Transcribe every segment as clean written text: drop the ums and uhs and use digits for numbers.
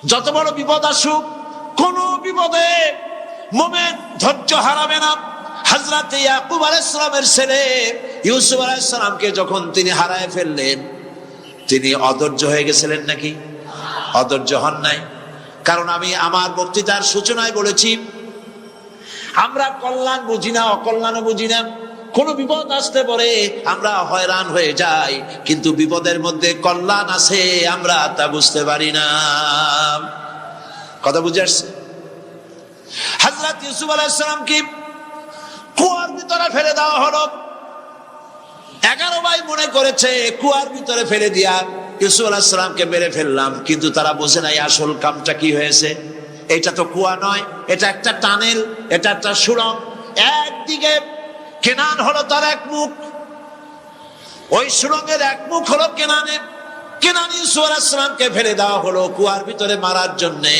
যত বড় বিপদ আসুক, কোন বিপদে মুমিন ধৈর্য হারাবে না। হযরত ইয়াকুব আলাইহিস সালামের ছেলে ইউসুফ আলাইহিস সালামকে যখন তিনি হারায় ফেললেন, তিনি অধৈর্য হয়ে গেছিলেন নাকি? অধৈর্য হন নাই। কারণ আমি আমার বক্তৃতার সূচনায় বলেছি, আমরা কল্যাণ বুঝি না, অকল্যাণও বুঝি না। কোন বিপদ আসতে পারে আমরা হয়রান হয়ে যাই, কিন্তু বিপদের মধ্যে কল্যাণ আছে আমরা তা বুঝতে পারি না। কথা বুঝে আসছে? হযরত ইউসুফ আলাইহিস সালামকে কুয়ার ভিতরে ফেলে দেওয়া হলো। 11 ভাই মনে করেছে কুয়ার ভিতরে ফেলে দিয়া ইউসুফ আলাইহিস সালামকে মেরে ফেললাম, কিন্তু তারা বোঝে নাই আসল কামটা কি হয়েছে। এটা তো কুয়া নয়, এটা একটা টানেল, এটা একটা সুড়ঙ্গ। একদিকে কেনান হলো তার এক মুখ, ওই সুড়ঙ্গের এক মুখ হলো কেনানের। কেনান ইউসুফ আলাইহিস সালামকে ফেলে দেওয়া হলো কুয়ার ভিতরে মারার জন্যে,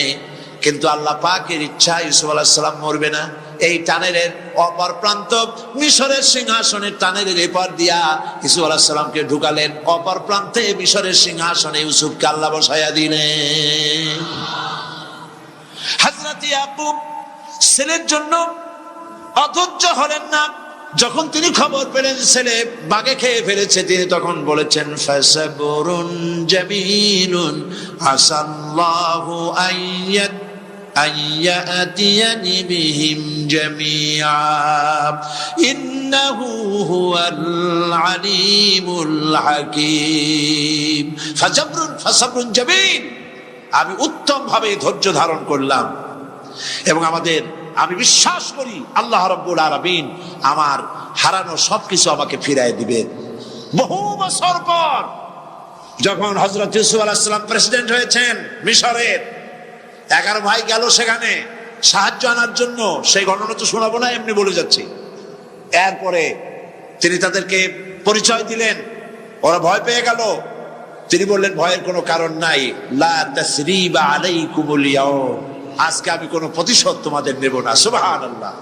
কিন্তু আল্লাহ পাকের ইচ্ছা ইউসুফ আলাইহিস সালাম মরবে না। এই টানেলের অপর প্রান্ত মিশরের সিংহাসনের টানেলের এপার দিয়া ইউসুফ আলাইহিস সালামকে ঢুকালেন, অপর প্রান্তে মিশরের সিংহাসনে ইউসুফকে আল্লাহ বসায়া দিলেন। হযরত ইয়াকুব ছেলের জন্য অধৈর্য হলেন না। যখন তিনি খবর পেলেন ছেলে বাঘে খেয়ে ফেলেছে, তিনি তখন বলেছেন ফাসাবরুন জামিলুন আসাল্লাহু আইয়াতিয়ানি বিহিম জামিআ ইন্নাহু হুয়াল আলিমুল হাকীম। ফাসাবরুন জামিল, আমি উত্তম ভাবে ধৈর্য ধারণ করলাম এবং আমি বিশ্বাস করি আল্লাহ রাব্বুল আলামিন আমার হারানো সবকিছু আমাকে ফিরিয়ে দিবে। বহু বছর পর যখন হযরত ইউসুফ আলাইহিস সালাম প্রেসিডেন্ট হয়েছেন মিশরের, 11 ভাই গেল সেখানে সাহায্য আনার জন্য। সেই ঘটনা তো শোনাবো না, এমনি বলে যাচ্ছি। এরপরে তিনি তাদেরকে পরিচয় দিলেন, ওরা ভয় পেয়ে গেল। তিনি বললেন ভয়ের কোনো কারণ নাই, লা তাসরিবা আলাইকুমুল ইয়াউম, আজকে আমি কোনো প্রতিশোধ তোমাদের নেব না। সুবহানাল্লাহ।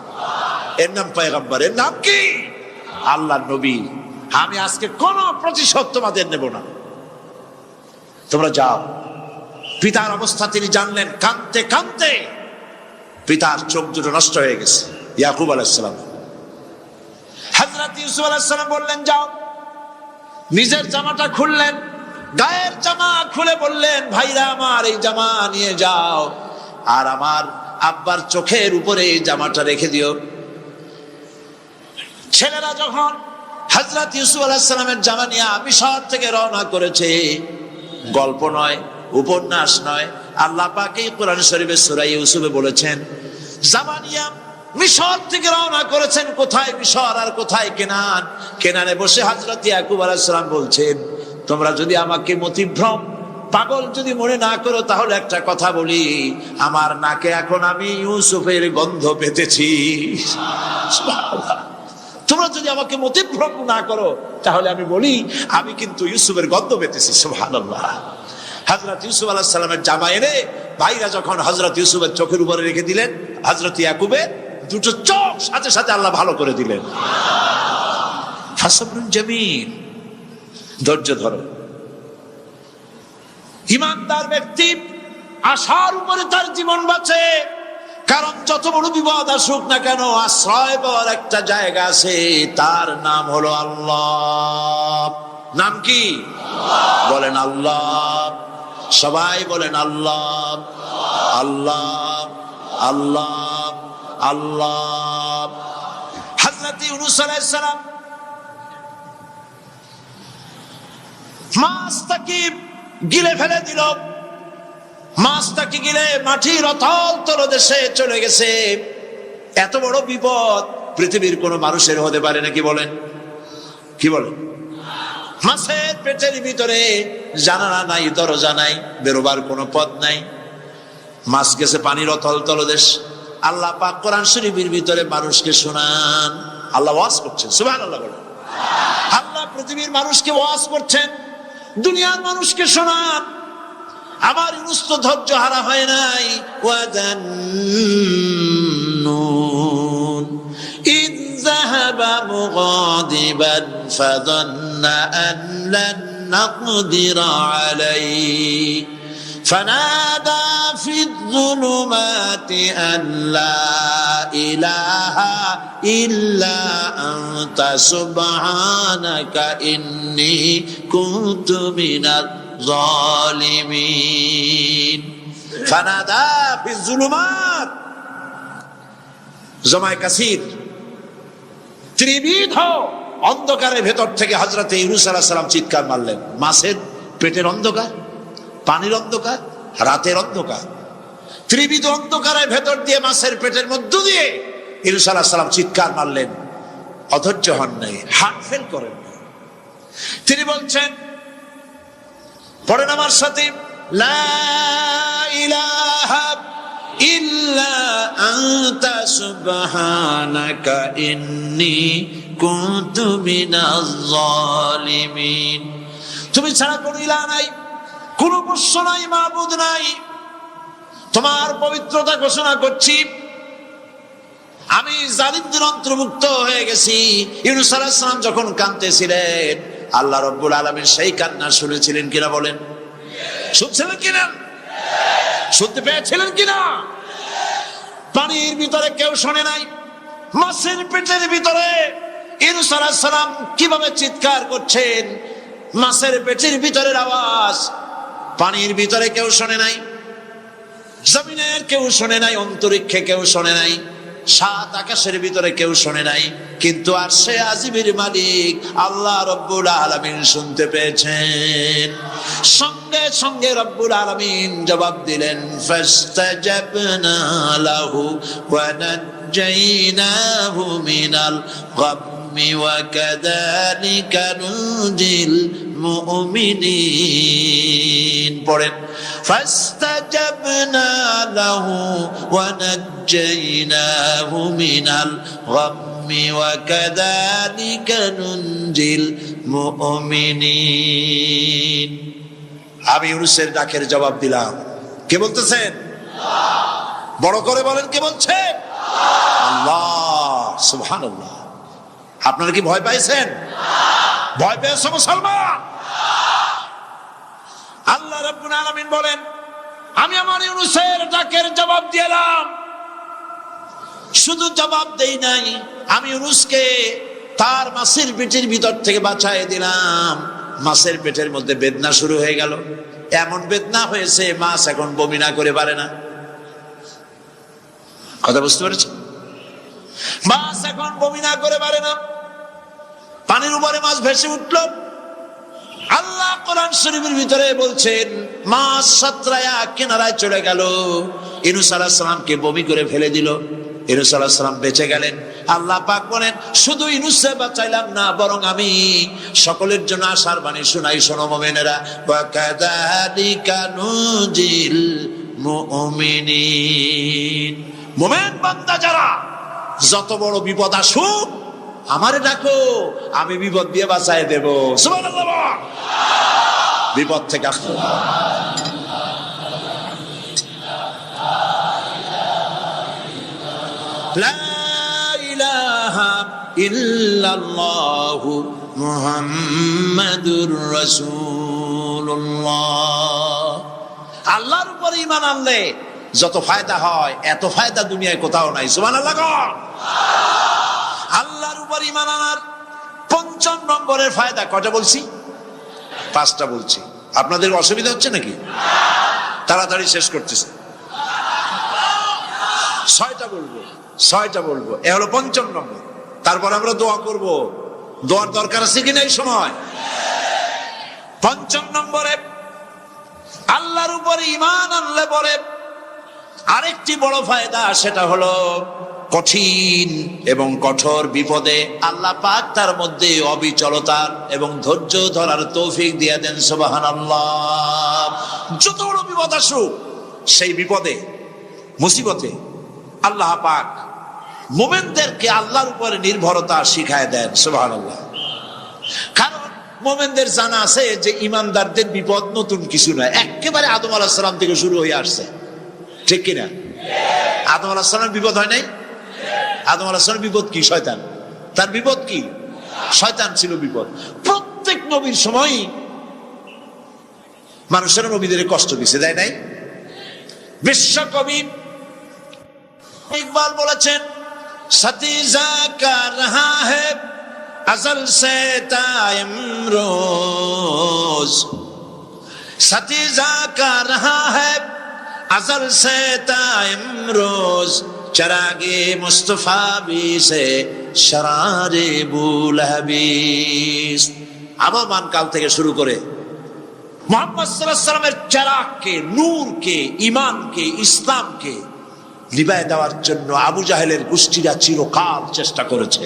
এর নাম পয়গম্বর, এর নাম কি? আল্লাহর নবী। আমি আজকে কোনো প্রতিশোধ তোমাদের নেব না, তোমরা যাও। পিতার অবস্থা তিনি জানলেন, কাঁদতে কাঁদতে পিতার চোখ দুটো নষ্ট হয়ে গেছে। ইয়াকুব আলাইহিস সালাম, হযরত ইউসুফ আলাইহিস সালাম বললেন যাও। নিজের জামাটা খুললেন, গায়ের জামা খুলে বললেন ভাইরা আমার এই জামা নিয়ে যাও, আর আমার আব্বার চোখের উপরে এই জামাটা রেখে দিও। ছেলেরা যখন হযরত ইউসুফ আলাইহিস সালামের জামা নিয়ে মিশর থেকে রওনা করেছে, গল্প নয়, উপন্যাস নয়, আল্লাহ পাক এই কোরআন শরীফে সূরা ইউসুফে বলেছেন জামা নিয়ে মিশর থেকে রওনা করেছেন। কোথায় মিশর আর কোথায় কেনান? কেনানে বসে হযরত ইয়াকুব আলাইহিস সালাম বলছেন, তোমরা যদি আমাকে মতিভ্রম পাগল যদি মনে না করো তাহলে একটা কথা বলি, আমার নাকে এখন আমি ইউসুফের গন্ধ পেতেছি। সুবহানাল্লাহ। তোমরা যদি আমাকে মতিভ্রম না করো তাহলে আমি বলি আমি কিন্তু ইউসুফের গন্ধ পেতেছি। সুবহানাল্লাহ। হযরত ইউসুফ আলাইহিস সালামের জামা এনে ভাইরা যখন হযরত ইউসুফের চোখের উপরে রেখে দিলেন, হযরত ইয়াকুবের দুটো চোখ সাথে সাথে আল্লাহ ভালো করে দিলেন। ফাসাবরুন জামিল, ধৈর্য ধরো। ইমানদার ব্যক্তি আশার উপরে তার জীবন বাঁচে, কারণ যত বড় বিপদ আসুক না কেন আশ্রয় পাওয়ার একটা জায়গা আছে, তার নাম হলো আল্লাহ। নাম কি? বলেন আল্লাহ। সবাই বলেন আল্লাহ আল্লাহ আল্লাহ আল্লাহ। হযরত ইউনূস আলাইহিস সালাম মাছটাকে গিলে ফেলে দিল, মাছটাকে গিলে মাটির অতল তলদেশে চলে গেছে। এত বড় বিপদ পৃথিবীর কোন মানুষের হতে পারে নাকি? বলেন, কি বলেন? মাছের পেটের ভিতরে জানালা নাই, দরজা নাই, বেরোবার কোনো পথ নাই। মাছ গেছে পানির অতল তলদেশ। আল্লাহ পাক কোরআন শরীফের ভিতরে মানুষকে শোনান, আল্লাহ ওয়াজ করছেন। সুবহানাল্লাহ বলেন। আল্লাহ পৃথিবীর মানুষকে ওয়াজ করছেন, দুনিয়ার মানুষকে শোনান। আমার ইউনূস তো ধৈর্য হারা হয় নাই। ওয়াদান্নুন ইয যাহাবা মুগাদিবান ফাযান্না আন লান নাকদিরা আলাইহি فنادى في الظلمات أن لا إله إلا أنت سبحانك إني كنت من الظالمين فنادى في الظلمات জমায়ে কাসির ত্রিবিধ অন্ধকারের ভেতর থেকে হযরত ইউনূস আলাইহিস সালাম চিৎকার মারলেন। মাছের পেটের অন্ধকার, পানির অন্ধকার, রাতের অন্ধকার, ত্রিবিধ অন্ধকারের ভেতর দিয়ে মাছের পেটের মধ্য দিয়ে ইউনূস আলাইহিস সালাম চিৎকার মারলেন। অধৈর্য হন নাই, হার্ট ফেল করেন না। তিনি বলছেন, পড়েন আমার সাথে, লা ইলাহা ইল্লা আনতা সুবহানাকা ইন্নী কুনতু মিনাজ জালিমিন। তুমি ছাড়া কোনো ইলাহ নাই, কোনো বস্ত্র নাই, মাবুদ নাই, তোমার পবিত্রতা ঘোষণা করছি। আমি জালিমদের অন্তর্ভুক্ত হয়ে গেছি। ইউনূস আলাইহিস সালাম যখন কাঁদতেছিলেন, আল্লাহ রাব্বুল আলামিন সেই কান্না শুনেছিলেন কিনা বলেন? শুনছিলেন কিনা? শুনতে পেয়েছিলেন কিনা? পানির ভিতরে কেউ শোনে নাই, মাছের পেটের ভিতরে ইউনূস আলাইহিস সালাম কিভাবে চিৎকার করছেন, মাছের পেটের ভিতরের আওয়াজ পানির ভিতরে কেউ শোনে নাই, জমিনের কেউ শোনে নাই, অন্তরিক্ষে কেউ শোনে নাই, সাত আকাশের ভিতরে কেউ শোনে নাই, কিন্তু আরশে আজিমের মালিক আল্লাহ রব্বুল আলামিন শুনতে পেয়েছেন। সঙ্গে সঙ্গে রব্বুল আলামিন জবাব দিলেন, ফাস্তাজাবনা লাহু ওয়া নাজ্জাইনাহু মিনাল গাম্মি ওয়া কাযালিকা নুনজিল মুমিনিন। পড়েন, ফাস্তাজাবনা লাহু ওয়া নাজ্জাইনাহু মিনাল গাম্মি ওয়া কাযালিকা নুনজিল মুমিনিন। আমি ইউনূসের ডাকের জবাব দিলাম। কে বলতেছেন? বড় করে বলেন, কে বলছেন? আল্লাহ। সুবহানাল্লাহ। আপনারা কি ভয় পাইছেন? ভয় পেয়েছো মুসলমান? আল্লাহ রাব্বুল আলামিন বলেন, আমি আমার ইউনূসের ডাকের জবাব দিলাম। শুধু জবাব দেই নাই, আমি ইউনূসকে তার মাছের পেটের ভিতর থেকে বাঁচায় দিলাম। মাছের পেটের মধ্যে বেদনা শুরু হয়ে গেল। এমন বেদনা হয়েছে মাছ এখন বমি না করে পারে না। কথা বুঝতে পেরেছেন? মাছ এখন বমি না করে পারে না। পানির উপরে মাছ ভেসে উঠল। আল্লাহ কোরআন শরীফের ভিতরে বলছেন, মাছ সাতরায়া কিনারায় চলে গেল, ইউনূস আলাইহিস সালামকে বমি করে ফেলে দিল। ইউনূস আলাইহিস সালাম বেঁচে গেলেন। আল্লাহ পাক বলেন, শুধু ইউনূসকে বাঁচাইলাম না, বরং আমি সকলের জন্য আশার বাণী শোনাই। শোনো মুমিনেরা, ওয়া কাযালিকা নুনজিল মুমিনিন। মুমিন বান্দা যারা, যত বড় বিপদ আসুক আমারে ডাকো, আমি বিপদ দিয়ে বাঁচায় দেব। সুবহানাল্লাহ। বিপদ থেকে লা ইলাহা ইল্লাল্লাহু মুহাম্মাদুর রাসূলুল্লাহ। আল্লাহর উপর ঈমান আনলে যত ফায়দা হয়, এত ফায়দা দুনিয়ায় কোথাও নাই। সুবহানাল্লাহ। আল্লাহর উপর ঈমান আনার ৫ম নম্বরের ফায়দা কয়টা বলছি? 5টা বলছি। আপনাদের অসুবিধা হচ্ছে নাকি? তাড়াতাড়ি শেষ করতেছে। 6টা বলবো, 6টা বলবো। এ হলো ৫ম নম্বর। তারপর আমরা দোয়া করব। দোয়ার দরকার আছে কিনা এই সময়? ৫ম নম্বরে আল্লাহর উপর ঈমান আনলে পরে আরেকটি বড় ফায়দা, সেটা হলো কঠিন এবং কঠোর বিপদে আল্লাহ পাক তার মধ্যে অবিচলতার এবং ধৈর্য ধরার তৌফিক দিয়ে দেন। সুবহানাল্লাহ। যত বড় বিপদ আসুক, সেই বিপদে মুসিবতে আল্লাহ পাক মুমিনদেরকে আল্লাহর উপরে নির্ভরতা শিখায় দেন। সুবহানাল্লাহ। কারণ মুমিনদের জানা আছে যে ইমানদারদের বিপদ নতুন কিছু নয়, একেবারে আদম আলাইহিস সালাম থেকে শুরু হয়ে আসছে। ঠিক কিনা? আদম আলাইহিস সালামের বিপদ হয় নাই? আদম আলাইহিস সালামের বিপদ কি? শয়তান। তার বিপদ কি? শয়তান ছিল বিপদ। প্রত্যেক নবীর সময় মানুষের নবীদের কষ্ট দিছে, দেয় নাই? বিশ্বকবি ইকবাল বলেছেন, সতীজা কা রহা है अजल से तायम रोज, सतीजा का रहा है अजल से तायम रोज, चरागे मुस्तफा भी से शरारे बुलहबीस। আবহমান কাল থেকে শুরু করে মুহাম্মদ সাল্লাল্লাহু আলাইহি ওয়াসাল্লামের চেরাগকে, নূরকে, ঈমানকে, ইসলামকে নিভায় দেওয়ার জন্য আবু জাহেলের গোষ্ঠীরা চিরকাল চেষ্টা করেছে।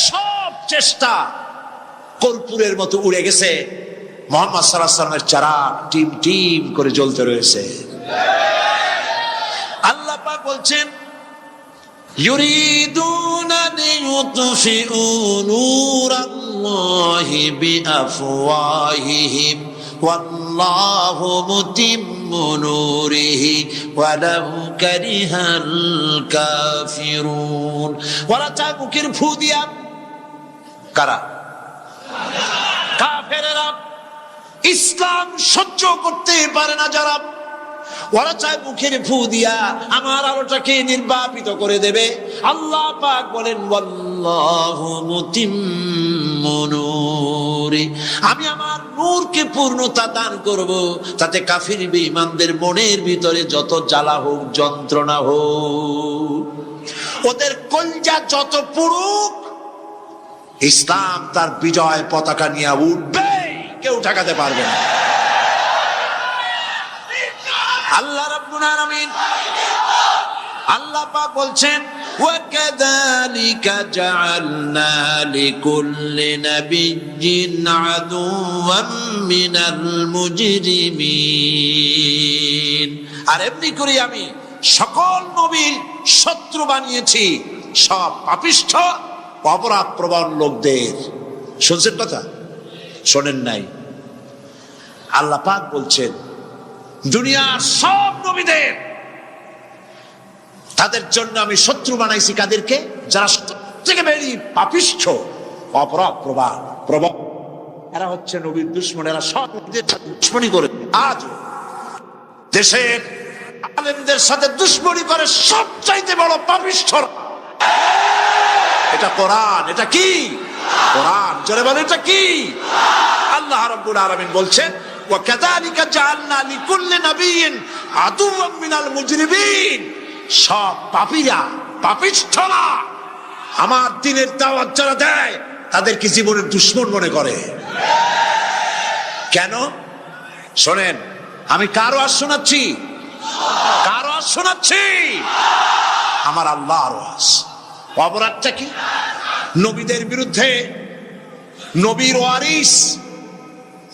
সব চেষ্টা কর্পূরের মতো উড়ে গেছে, মুহাম্মদ সাল্লাল্লাহু আলাইহি ওয়াসাল্লামের চেরাগ টিম টিম করে জ্বলতে রয়েছে। আল্লাহ পাক বলছেন, ইউরিদুনা লিইউতফিউ নূরাল্লাহি বিআফওয়াহিহিম ওয়াল্লাহু মুতিম্মু নূরিহি ওয়ালাউ কারিহাল কাফিরুন। ওরা চায় মুখের ফু দিয়া, কারা? কাফেরেরা। ইসলাম সহ্য করতে পারে না যারা, ওরা চায় মুখের ফু দিয়া আমার আলোটাকে নির্বাপিত করে দেবে। আল্লাহ পাক বলেন, ওয়াল্লাহু মুতিম্মু নূরি, আমি আমার নূরকে পূর্ণতা দান করব, তাতে কাফির বেঈমানদের মনের ভিতরে যত জ্বালা হোক, যন্ত্রণা হোক, ওদের কলজা যত পুরুক, ইসলাম তার বিজয় পতাকা নিয়ে উঠবে, কেউ ঠেকাতে পারবে না। আল্লাহ রাব্বুল আলামিন, আল্লাহ পাক বলছেন, ওয়াকাযালিকা জাআলনা লিকুল্লি নাবিয়্যিন আদুওয়াম মিনাল মুজরিমিন। আর এমনি করে আমি সকল নবীর শত্রু বানিয়েছি সব পাপিষ্ঠ অপরাধ প্রবণ লোকদের। শুনছেন কথা? শোনেন নাই? আল্লাহ পাক বলছেন, দুনিয়ার সব নবীদের, তাদের জন্য আমি শত্রু বানাইছি কাদেরকে? যারা সবথেকে বেশি পাপিষ্ঠ অপরাধ প্রবণ, এরা হচ্ছে নবীর দুশমন। এরা সব নবীদের সাথে দুশমনি করে, আজ দেশের আলেমদের সাথে দুশমনি করে সবচাইতে বড় পাপিষ্ঠ। এটা কোরআন। এটা কি? কোরআন। জোরে বলেন, এটা কি? আল্লাহ রাব্বুল আলামিন বলছেন, ওয়াকাযালিকা জাআলনা লিকুল্লি নাবিয়্যিন আদুওয়াম মিনাল মুজরিমিন। সব পাপীরা, পাপিষ্ঠরা আমার দ্বীনের দাওয়াত যারা দেয় তাদেরকে জীবনের দুশমন মনে করে। কেন? শোনেন, আমি কার ওয়াজ শোনাচ্ছি? কার ওয়াজ শোনাচ্ছি? আমার আল্লাহর ওয়াজ। অপরাধটা কি? নবীদের বিরুদ্ধে, নবীর ওয়ারিস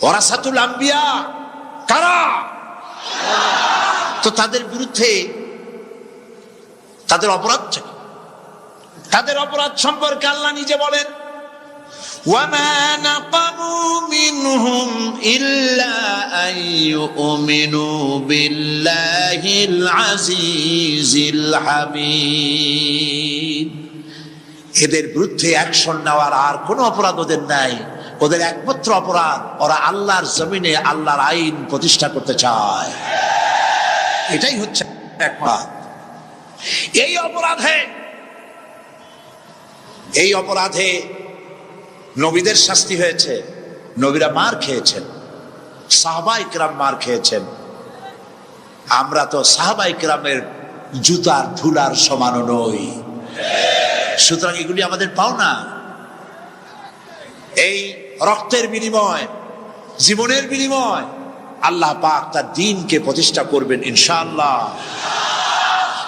ওয়ারাসাতুল আম্বিয়া কারা? তো তাদের বিরুদ্ধে তাদের অপরাধটা কি? তাদের অপরাধ সম্পর্কে আল্লাহ নিজে বলেন, ওয়ামা নাকামু মিনহুম ইল্লা আন ইউমিনু বিল্লাহিল আজিজিল হামিদ। এদের বিরুদ্ধে অ্যাকশন নেওয়ার আর কোনো অপরাধ ওদের নাই। ওদের একমাত্র অপরাধ, ওরা আল্লাহর জমিনে আল্লাহর আইন প্রতিষ্ঠা করতে চায়। এটাই হচ্ছে একমাত্র। এই অপরাধে নবীদের শাস্তি হয়েছে। নবীরা মার খেয়েছেন, সাহাবায়ে কেরাম মার খেয়েছেন। আমরা তো সাহাবায়ে কেরামের জুতার ধুলার সমানও নই। সুতরাং এগুলি আমাদের পাওনা। এই রক্তের বিনিময়, জীবনের বিনিময় আল্লাহ পাক তার দ্বীনকে প্রতিষ্ঠা করবেন ইনশাআল্লাহ।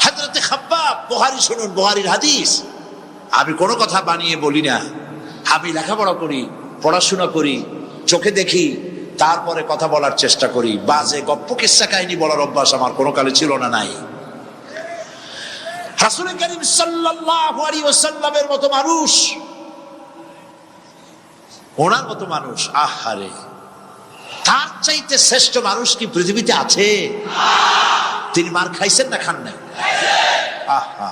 হযরতে খাব্বাব, বুখারী শুনুন, বুখারীর হাদিস। আমি কোনো কথা বানিয়ে বলি না। আমি লেখাপড়া করি, পড়াশোনা করি, চোখে দেখি, তারপরে কথা বলার চেষ্টা করি। বাজে গপ্প কিস্সা কাহিনী বলার অভ্যাস আমার কোনো কালে ছিল না, নাই। রাসূল করিম সাল্লাল্লাহু আলাইহি ওয়াসাল্লামের মতো মানুষ, ওনার মতো মানুষ, আহারে, তার চাইতে শ্রেষ্ঠ মানুষ কি পৃথিবীতে আছে? তিনি মার খাইছেন না খান নাই? আহা,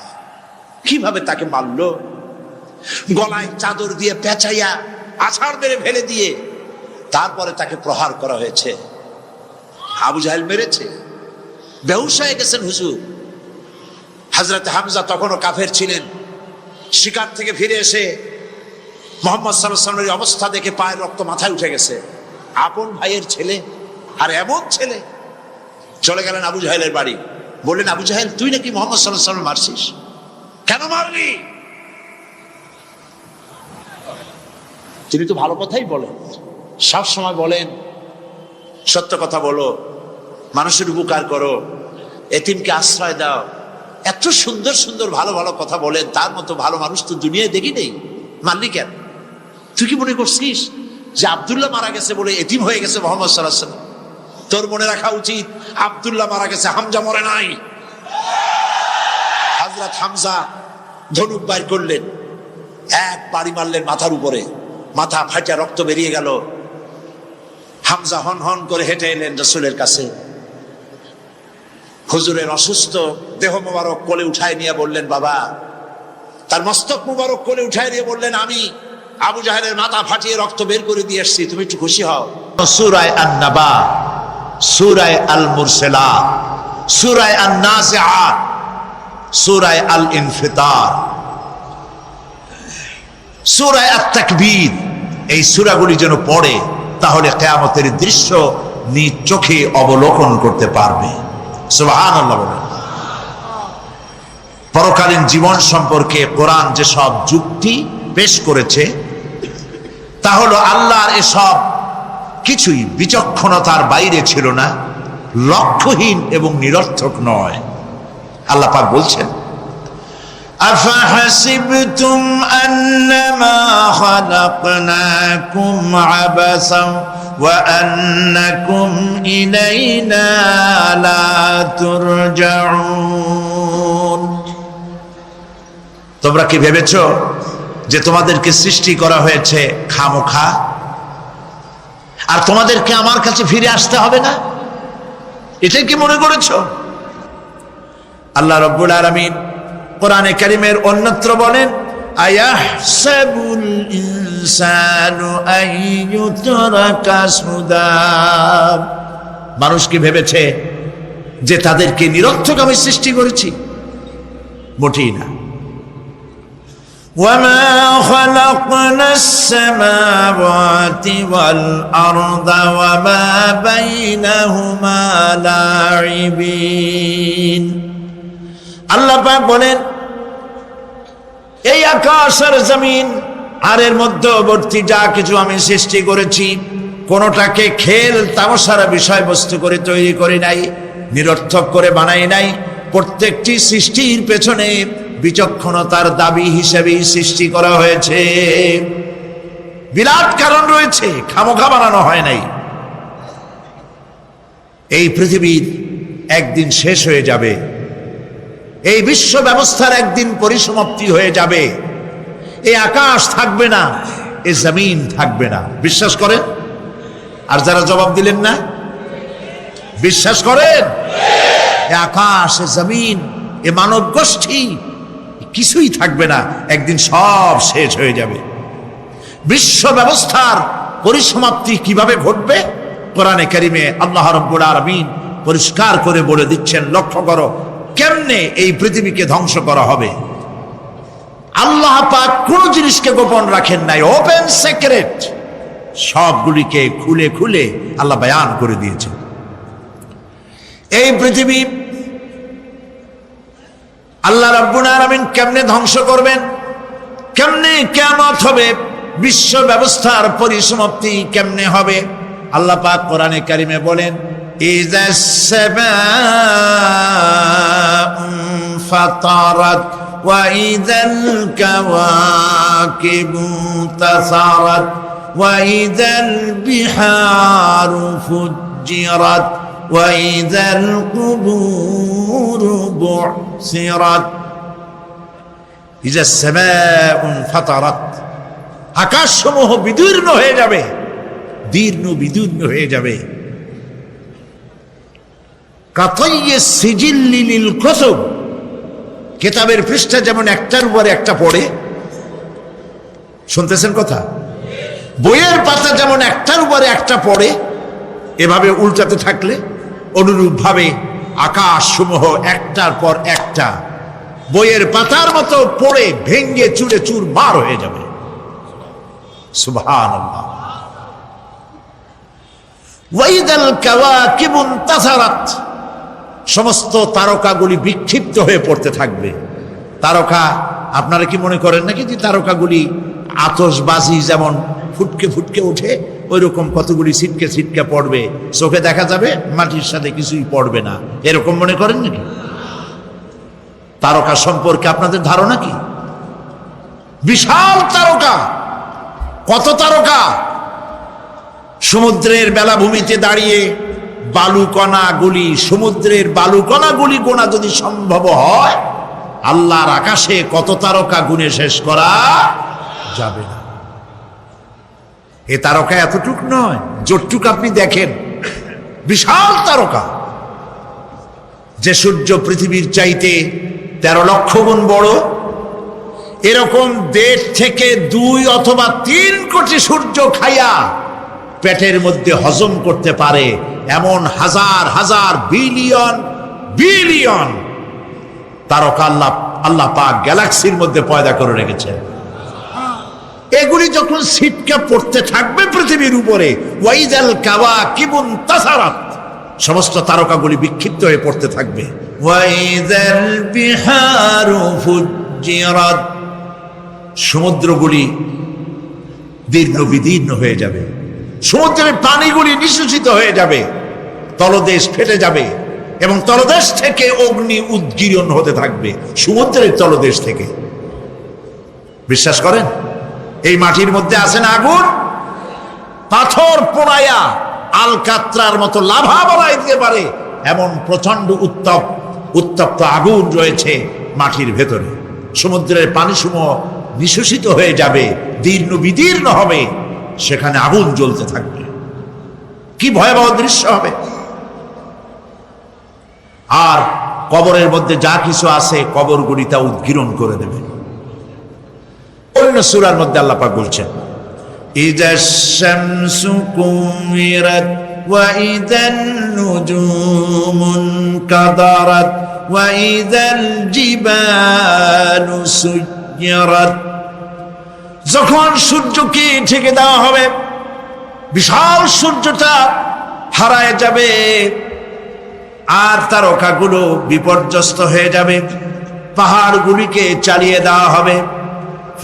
কিভাবে তাকে মারলো! গলায় চাদর দিয়ে পেঁচাইয়া আছাড় মেরে ফেলে দিয়ে তারপরে তাকে প্রহার করা হয়েছে। আবু জাহেল মেরেছে, বেহুশ হয়ে গেছেন হুজুর। হযরত হামজা তখনও কাফের ছিলেন। শিকার থেকে ফিরে এসে মুহাম্মদ সাল্লাল্লাহু আলাইহি ওয়াসাল্লামের অবস্থা দেখে পায়ের রক্ত মাথায় উঠে গেছে। আপন ভাইয়ের ছেলে, আর এমন ছেলে। চলে গেলেন আবু জাহেলের বাড়ি, বললেন, আবু জাহেল, তুই নাকি মুহাম্মদ সাল্লাল্লাহু আলাইহি ওয়াসাল্লাম মারছিস, কেন মারলি? তিনি তো ভালো কথাই বলেন, সব সময় বলেন সত্য কথা বলো, মানুষের উপকার করো, এতিমকে আশ্রয় দাও। এত সুন্দর সুন্দর ভালো ভালো কথা বলেন, তার মতো ভালো মানুষ তো দুনিয়ায় দেখি নেই। মারলি কেন? তুই কি মনে করছিস যে আব্দুল্লাহ মারা গেছে বলে এতিম হয়ে গেছে মুহাম্মদ সাল্লাল্লাহু আলাইহি ওয়াসাল্লাম? তোর মনে রাখা উচিত, আব্দুল্লাহ মারা গেছে, হামজা মরে নাই। হযরত হামজা ধনুক বাইর করলেন, এক বাড়ি মারলেন মাথার উপরে, মাথা ফাটা রক্ত বেরিয়ে গেল। হামজা হন হন করে হেঁটে এলেন রাসূলের কাছে। হুজুরের অসুস্থ দেহ মোবারক কোলে উঠায় নিয়ে বললেন, বাবা। তার মস্তক মোবারক কোলে উঠায় নিয়ে বললেন, আমি আবু জাহেলের মাথা ফাটিয়ে রক্ত বের করে দিয়ে এসেছি, তুমি একটু খুশি হও। সূরা আন-নাবা, সূরা আল-মুরসালাত, সূরা আন-নাজিআত, সূরা আল-ইনফিতার, সূরা আত-তাকবীর, এই সূরাগুলি যেন পড়ে, তাহলে কিয়ামতের দৃশ্য নিজ চোখে অবলোকন করতে পারবে। সুবহানাল্লাহ বলেন। পরকালীন জীবন সম্পর্কে কোরআন যেসব যুক্তি পেশ করেছে, তা হলো আল্লাহর এসব কিছুই বিচক্ষণতার বাইরে ছিল না, লক্ষ্যহীন এবং নিরর্থক নয়। আল্লাহ পাক বলছেন, আফাহাসিবতুম আন্নামা খালাকনাকুম আবাসান ওয়া আন্নাকুম ইলাইনা লা তুরজাউন। তোমরা কি ভেবেছো যে তোমাদেরকে সৃষ্টি করা হয়েছে খামোখা, আর তোমাদেরকে আমার কাছে ফিরে আসতে হবে না? এটাই কি মনে করেছো? আল্লাহ রাব্বুল আলামিন কোরআনে কারীমের অন্যত্র বলেন, আয়াহসাবুল ইনসানু আইয়ুতরাকা সুদা। মানুষ কি ভেবেছে যে তাদেরকে নিরর্থক আমি সৃষ্টি করেছি? মোটেই না। ওয়ামা খালাকনাস সামাওয়াতি ওয়াল আরদা ওয়ামা বাইনাহুমা লাইবিন। আল্লাহ পাক বলেন, এই আকাশ আর জমিন আর এর মধ্যবর্তী যা কিছু আমি সৃষ্টি করেছি, কোনোটাকে খেল তামাশার বিষয়বস্তু করে তৈরি করি নাই, নিরর্থক করে বানাই নাই। প্রত্যেকটি সৃষ্টির পেছনে বিচক্ষণতার দাবি হিসেবেই সৃষ্টি করা হয়েছে। বিরাট কারণ রয়েছে, খামোখা বানানো হয় নাই। এই পৃথিবীর একদিন শেষ হয়ে যাবে, এই বিশ্ব ব্যবস্থার একদিন পরিসমাপ্তি হয়ে যাবে। এই আকাশ থাকবে না, এই জমিন থাকবে না। বিশ্বাস করেন? আর যারা জবাব দিলেন না, বিশ্বাস করেন? এই আকাশ, এই জমিন, এই মানব গোষ্ঠী কিছুই থাকবে না, একদিন সব শেষ হয়ে যাবে। বিশ্ব ব্যবস্থার পরিসমাপ্তি কিভাবে ঘটবে? কোরআনে কারিমে আল্লাহ রাব্বুল আলামিন পরিষ্কার করে বলে দিচ্ছেন। লক্ষ্য করো কেমনে এই পৃথিবীকে ধ্বংস করা হবে। আল্লাহ পাক কোন জিনিসকে গোপন রাখেন নাই, ওপেন সিক্রেট, সবগুলিকে খুলে খুলে আল্লাহ বয়ান করে দিয়েছেন। এই পৃথিবী আল্লাহ রাব্বুল আলামিন কেমনে ধ্বংস করবেন, কেমনে কিয়ামত হবে, বিশ্ব ব্যবস্থার পরিসমাপ্তি কেমনে হবে, আল্লাহ পাক কোরআনে কারিমে বলেন, ইযাস সামাউ ফাতারাত ওয়া ইযাল কাওয়াকিবু তাসারাত ওয়া ইযাল বিহারু ফুজ্জিরাত ওয়া ইযাল কুবুরু বু'সিরাত। ইযাস সামাউ ফাতারাত, আকাশসমূহ বিদীর্ণ হয়ে যাবে, বিদীর্ণ হয়ে যাবে। কাতাইয়ে সিজিল্লি লিল কুতুব, কিতাবের পৃষ্ঠা যেমন একটার উপর একটা পড়ে, শুনতেছেন কথা? বইয়ের পাতা যেমন একটার উপরে একটা পড়ে, এভাবে উল্টাতে থাকলে অনুরূপভাবে আকাশ সমূহ একটার পর একটা বইয়ের পাতার মতো পড়ে ভেঙ্গে চুরে চুরমার হয়ে যাবে। সুবহানাল্লাহ। ওয়াইদাল কাওয়াকিবু ইনতাসারাত, সমস্ত তারকাগুলি বিক্ষিপ্ত হয়ে পড়তে থাকবে। তারকা, আপনারা কি মনে করেন নাকি যে তারকাগুলি আতশবাজি যেমন ফুটকে ফুটকে ওঠে, ওই রকম কতগুলি ছিটকে ছিটকে পড়বে, চোখে দেখা যাবে, মাটির সাথে কিছুই পড়বে না, এরকম মনে করেন নাকি? তারকা সম্পর্কে আপনাদের ধারণা কি? বিশাল তারকা, কত তারকা! সমুদ্রের বেলাভূমিতে দাঁড়িয়ে বালুকণাগুলি, সমুদ্রের বালুকণাগুলি গোনা যদি সম্ভব হয়, আল্লাহর আকাশে কত তারকা গুণে শেষ করা যাবে না। এ তারকা এতটুক নয়, যতটুক আপনি দেখেন বিশাল তারকা। যে সূর্য পৃথিবীর চাইতে 13 লক্ষ গুণ বড়, এরকম 1.5 থেকে 2 অথবা 3 কোটি সূর্য খাইয়া পেটের মধ্যে হজম করতে পারে এমন হাজার হাজার বিলিয়ন বিলিয়ন তারকা আল্লাহ পাক গ্যালাক্সির মধ্যে পয়দা করে রেখেছে। এগুলি যখন ছিটকে পড়তে থাকবে পৃথিবীর উপরে, ওয়াইদাল কাওয়াকিবু ইনতাসারাত, সমস্ত তারকাগুলি বিক্ষিপ্ত হয়ে পড়তে থাকবে। ওয়াইদাল বিহারু ফুজ্জিরাত, সমুদ্রগুলি দীর্ণ বিদীর্ণ হয়ে যাবে, সমুদ্রের পানিগুলি নিঃশেষিত হয়ে যাবে, তলদেশ ফেটে যাবে এবং তলদেশ থেকে অগ্নি উদ্গীরণ হতে থাকবে, সমুদ্রের তলদেশ থেকে। বিশ্বাস করেন? এই মাটির মধ্যে আছে না আগুন, পাথর পোড়াইয়া আলকাত্রার মতো লাভা বানাই দিতে পারে এমন প্রচন্ড উত্তপ্ত আগুন রয়েছে মাটির ভেতরে। সমুদ্রের পানি সমূহ নিঃশেষিত হয়ে যাবে, দীর্ণ বিদীর্ণ হবে, সেখানে আগুন জ্বলতে থাকবে। কি ভয়াবহ দৃশ্য হবে! আর কবরের মধ্যে যা কিছু আছে কবরগুলি তা উদ্গীরণ করে দেবে। অন্য সূরার মধ্যে আল্লাহ পাক বলছেন, ইযাশ শামসু কুমিরাত ওয়া ইযান নুজুমুন কাদারাত ওয়া ইযাল জিবালু সুয়্যিরাত, যখন সূর্যকে ঢেকে দেওয়া হবে, বিশাল সূর্যটা হারায় যাবে আর তারকাগুলো বিপর্যস্ত হয়ে যাবে, পাহাড়গুলিকে চালিয়ে দেওয়া হবে।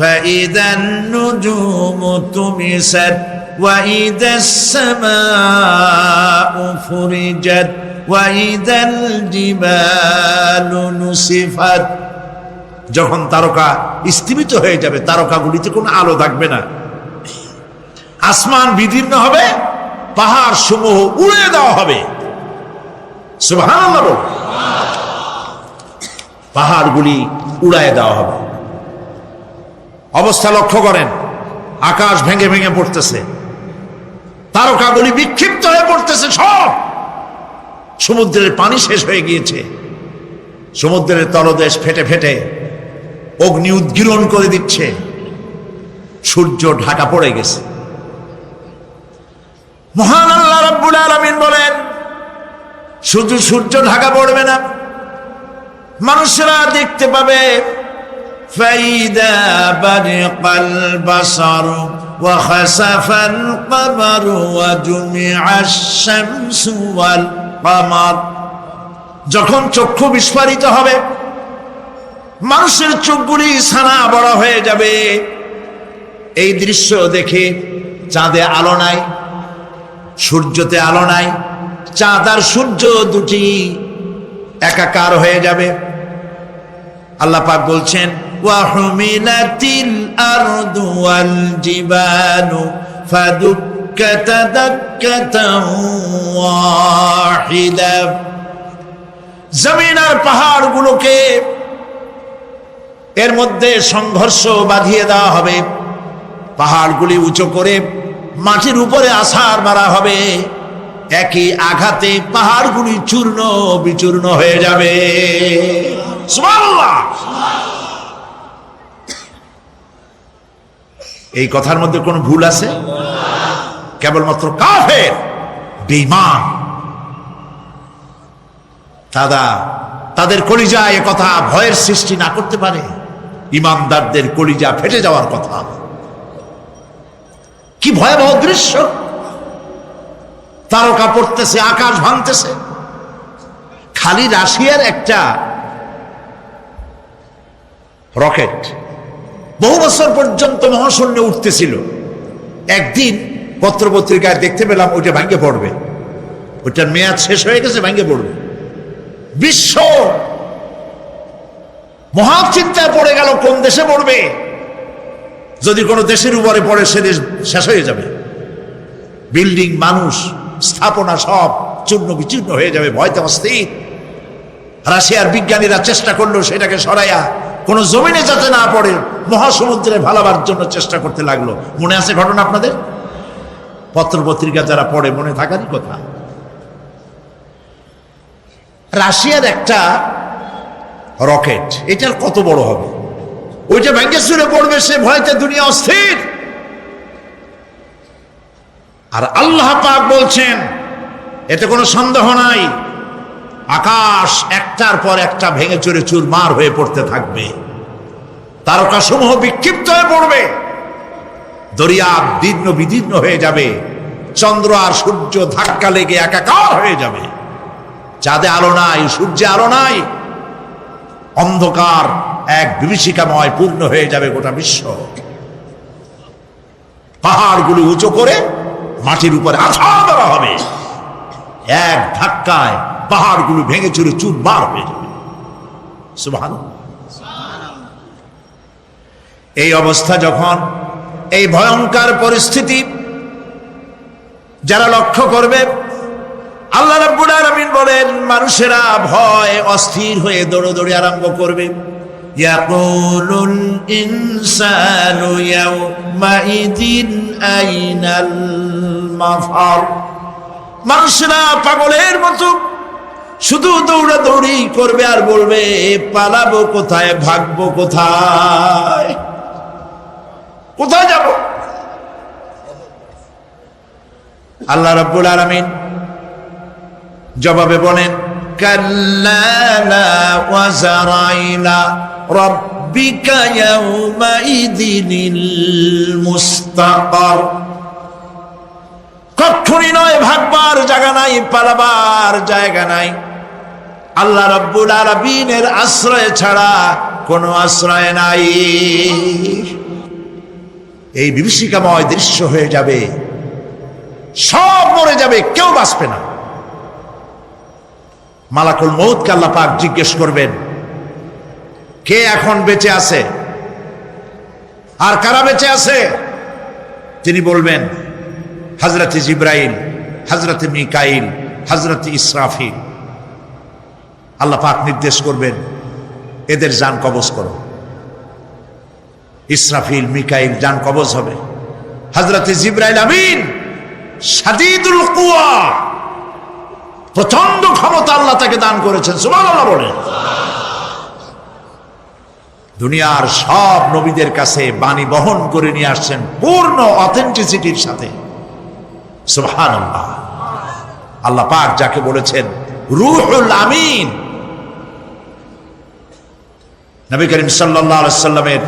فَإِذَا النُّجُومُ طُمِسَتْ وَإِذَا السَّمَاءُ فُرِجَتْ وَإِذَا الْجِبَالُ نُسِفَتْ, যখন তারকা স্তম্ভিত হয়ে যাবে, তারকাগুলিতে কোনো আলো থাকবে না, আসমান বিদীর্ণ হবে, পাহাড় সমূহ উড়িয়ে দেওয়া হবে। সুবহানাল্লাহ। পাহাড়গুলি উড়ায় দেওয়া হবে। অবস্থা লক্ষ্য করেন, আকাশ ভেঙে ভেঙে পড়তেছে, তারকাগুলি বিক্ষিপ্ত হয়ে পড়তেছে, সব সমুদ্রের পানি শেষ হয়ে গিয়েছে, সমুদ্রের তলদেশ ফেটে ফেটে অগ্নি উদ্গীরণ করে দিচ্ছে, সূর্য ঢাকা পড়ে গেছে। মহান আল্লাহ রাব্বুল আলামিন বলেন, শুধু সূর্য ঢাকা পড়বে না, মানুষেরা দেখতে পাবে فَإِذَا بَرِقَ الْبَصَرُ وَخَسَفَ الْقَمَرُ وَجُمِعَ الشَّمْسُ وَالْقَمَرُ, যখন চক্ষু বিস্ফারিত হবে, মানুষের চোখগুলি ছানা বড় হয়ে যাবে, এই দৃশ্য দেখে চাঁদে আলো নাই, সূর্যতে আলো নাই, চাঁদ আর সূর্য দুটি একাকার হয়ে যাবে। আল্লাহ পাক বলছেন, ওয়াহুমিলাতিল আরদু ওয়াল জিবালু ফাদুক্কাতা দাক্কাতান ওয়াহিদা, জমিন আর পাহাড়গুলোকে এর মধ্যে সংঘর্ষ বাঁধিয়ে দেওয়া হবে, পাহাড়গুলি উঁচু করে মাটির উপরে আছাড় মারা হবে, একই আঘাতে পাহাড়গুলি চূর্ণ বিচূর্ণ হয়ে যাবে। সুবহানাল্লাহ। এই কথার মধ্যে কোনো ভুল আছে? কেবলমাত্র কাফের, বেঈমান তাদের কলিজায় এ কথা ভয়ের সৃষ্টি না করতে পারে? ইমানদারদের কলিজা ফেটে যাওয়ার কথা। কি ভয়াবহ দৃশ্য! তারকা পড়তেছে, আকাশ ভাঙতেছে। খালি রাশিয়ার একটা রকেট বহু বছর পর্যন্ত মহাশূন্যে উঠতেছিল। একদিন পত্রপত্রিকায় দেখতে পেলাম ওইটা ভাঙ্গে পড়বে, ওইটার মেয়াদ শেষ হয়ে গেছে, ভাঙ্গে পড়বে। বিশ্ব মহাচিন্তায় পড়ে গেল, কোন দেশে পড়বে? যদি কোনো দেশের উপরে পড়ে সে দেশ শেষ হয়ে যাবে। বিল্ডিং, মানুষ, স্থাপনা সব চূর্ণ বিচূর্ণ হয়ে যাবে, ভয়তে অস্থির। রাশিয়ার বিজ্ঞানীরা চেষ্টা করলো সেটাকে সরাইয়া কোন জমিনে যাতে না পড়ে মহাসমুদ্রে ভালাবার জন্য চেষ্টা করতে লাগলো। মনে আছে ঘটনা আপনাদের? পত্রপত্রিকা যারা পড়ে মনে থাকারই কথা। রাশিয়ার একটা রকেট, এটার কত বড় হবে? ওইটা ভেঙে চুরে পড়বে, সে ভয়তে দুনিয়া অস্থির। আর আল্লাহ পাক বলছেন, এতে কোনো সন্দেহ নাই, আকাশ একটার পর একটা ভেঙে চুরে চুরমার হয়ে পড়তে থাকবে, তারকাসমূহ বিক্ষিপ্ত হয়ে পড়বে, দরিয়া দীর্ণ বিদীর্ণ হয়ে যাবে, চন্দ্র আর সূর্য ধাক্কা লেগে একাকার হয়ে যাবে, চাঁদে আলো নাই, সূর্যে আলো নাই, অন্ধকার এক বিভীষিকাময় পূর্ণ হয়ে যাবে গোটা বিশ্ব। পাহাড়গুলো উঁচু করে মাটির উপরে আছাড় দেওয়া হবে, এক ধাক্কায় পাহাড়গুলো ভেঙে চুরে চুরমার হয়ে যাবে। সুবহানাল্লাহ। এই অবস্থা যখন, এই ভয়ঙ্কর পরিস্থিতি যারা লক্ষ্য করবে, আল্লাহ রাব্বুল আলামিন বলেন, মানুষেরা ভয় অস্থির হয়ে দৌড়াদৌড়ি আরম্ভ করবে। ইয়াকুলুল ইনসানু ইয়াউমাইদিন আইনাল মাফার। মানুষেরা পাগলের মতো শুধু দৌড়াদৌড়ি করবে আর বলবে, পালাবো কোথায়, ভাগবো কোথায়, কোথায় যাব? আল্লাহ রাব্বুল আলামিন জবাবে বলেন, কাল্লা লা ওয়াজারাইলা রাব্বিকা ইয়াউমাইদিনিল মুস্তাকার। কখনই নয়, ভাগবার জায়গা নাই, পালাবার জায়গা নাই। আল্লাহ রাব্বুল আলামিনের আশ্রয় ছাড়া কোনো আশ্রয় নাই। এই বিভীষিকাময় দৃশ্য হয়ে যাবে, সব মরে যাবে, কেউ বাঁচবে না। মালাকুল মউতকে আল্লাহ পাক জিজ্ঞেস করবেন, কে এখন বেঁচে আছে আর কারা বেঁচে আছে? তিনি বলবেন, হযরত জিবরাইল, হযরত মিকাইল, হযরত ইসরাফিল। আল্লাহ পাক নির্দেশ করবেন, এদের জান কবজ করো। ইসরাফিল, মিকাইল জান কবজ হবে। হযরত জিবরাইল আমিন শাদীদুল কুওয়া, প্রচন্ড ক্ষমতা আল্লাহ তাকে দান করেছেন। সুবহানাল্লাহ বলেন। দুনিয়ার সব নবীদের কাছে বাণী বহন করে নিয়ে আসছেন পূর্ণ অথেন্টিসিটির সাথে। সুবহানাল্লাহ। আল্লাহ পাক যাকে বলেছেন রূহুল আমিন, নবী করিম সাল্লাল্লাহু আলাইহি ওয়াসাল্লামের